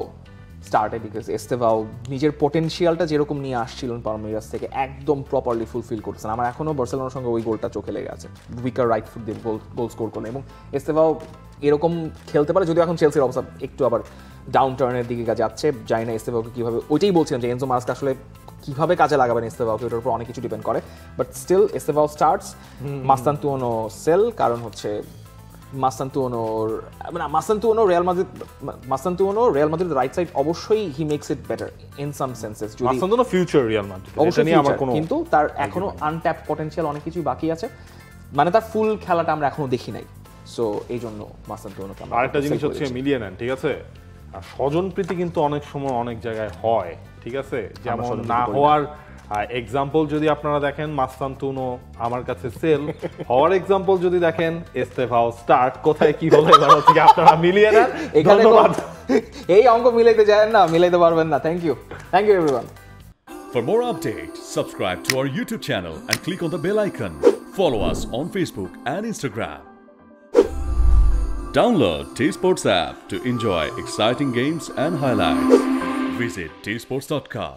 স্টার্টে, বিকজ এস্তেভাও নিজের পোটেনশিয়ালটা যেরকম নিয়ে আসছিলেন পালমেইরাস থেকে একদম প্রপারলি ফুলফিল করছেন। আমার এখনও বার্সেলোনার সঙ্গে ওই গোলটা চোখে লেগে আছে, উইকার রাইট ফুট দিয়ে গোল স্কোর করলেন। এবং এস্তেভাও এরকম খেলতে পারে, যদিও এখন চেলসির অবস্থা একটু আবার ডাউন টার্নের দিকে যাচ্ছে। জানি না এস্তেভাওকে কীভাবে, ওইটাই বলছিলাম যে এনজো মার্সকে আসলে কীভাবে কাজে লাগাবেন এস্তেভাওকে, ওটার উপর অনেক কিছু ডিপেন্ড করে। But still Estevao starts, Mastantuono sell, কারণ হচ্ছে Mastantuono Real Madrid right side অবশ্যই he makes it better in some senses. যদি মাসান্তোনো ফিউচার রিয়াল মাদ্রিদ, অবশ্যই কিন্তু তার এখনো আনট্যাপড পটেনশিয়াল অনেক কিছুই বাকি আছে, মানে তার ফুল খেলাটা আমরা এখনো দেখি নাই। সো এই জন্য মাসান্তোনোকে আমরা আরেকটা জিনিস হচ্ছে মিলিয়ে নেন, ঠিক আছে? আর স্বজনপ্রীতি কিন্তু অনেক সময় অনেক জায়গায় হয়, ঠিক আছে? যেমন না হওয়ার এক্সাম্পল যদি আপনারা দেখেন মাসান্তোনো আমার কাছে সেল, হওয়ার এক্সাম্পল যদি দেখেন এস্তেভাও স্টার্ট। কোথায় কি হলো এবার হচ্ছে আপনারা মিলিয়ে নেন। এখানে এই অঙ্ক মিলাইতে যায় না, মিলাইতে পারবেন না। Thank you everyone. For more updates, subscribe to our YouTube channel and click on the bell icon. Follow us on Facebook and Instagram. Download T-Sports app to enjoy exciting games and highlights. Visit tsports.com.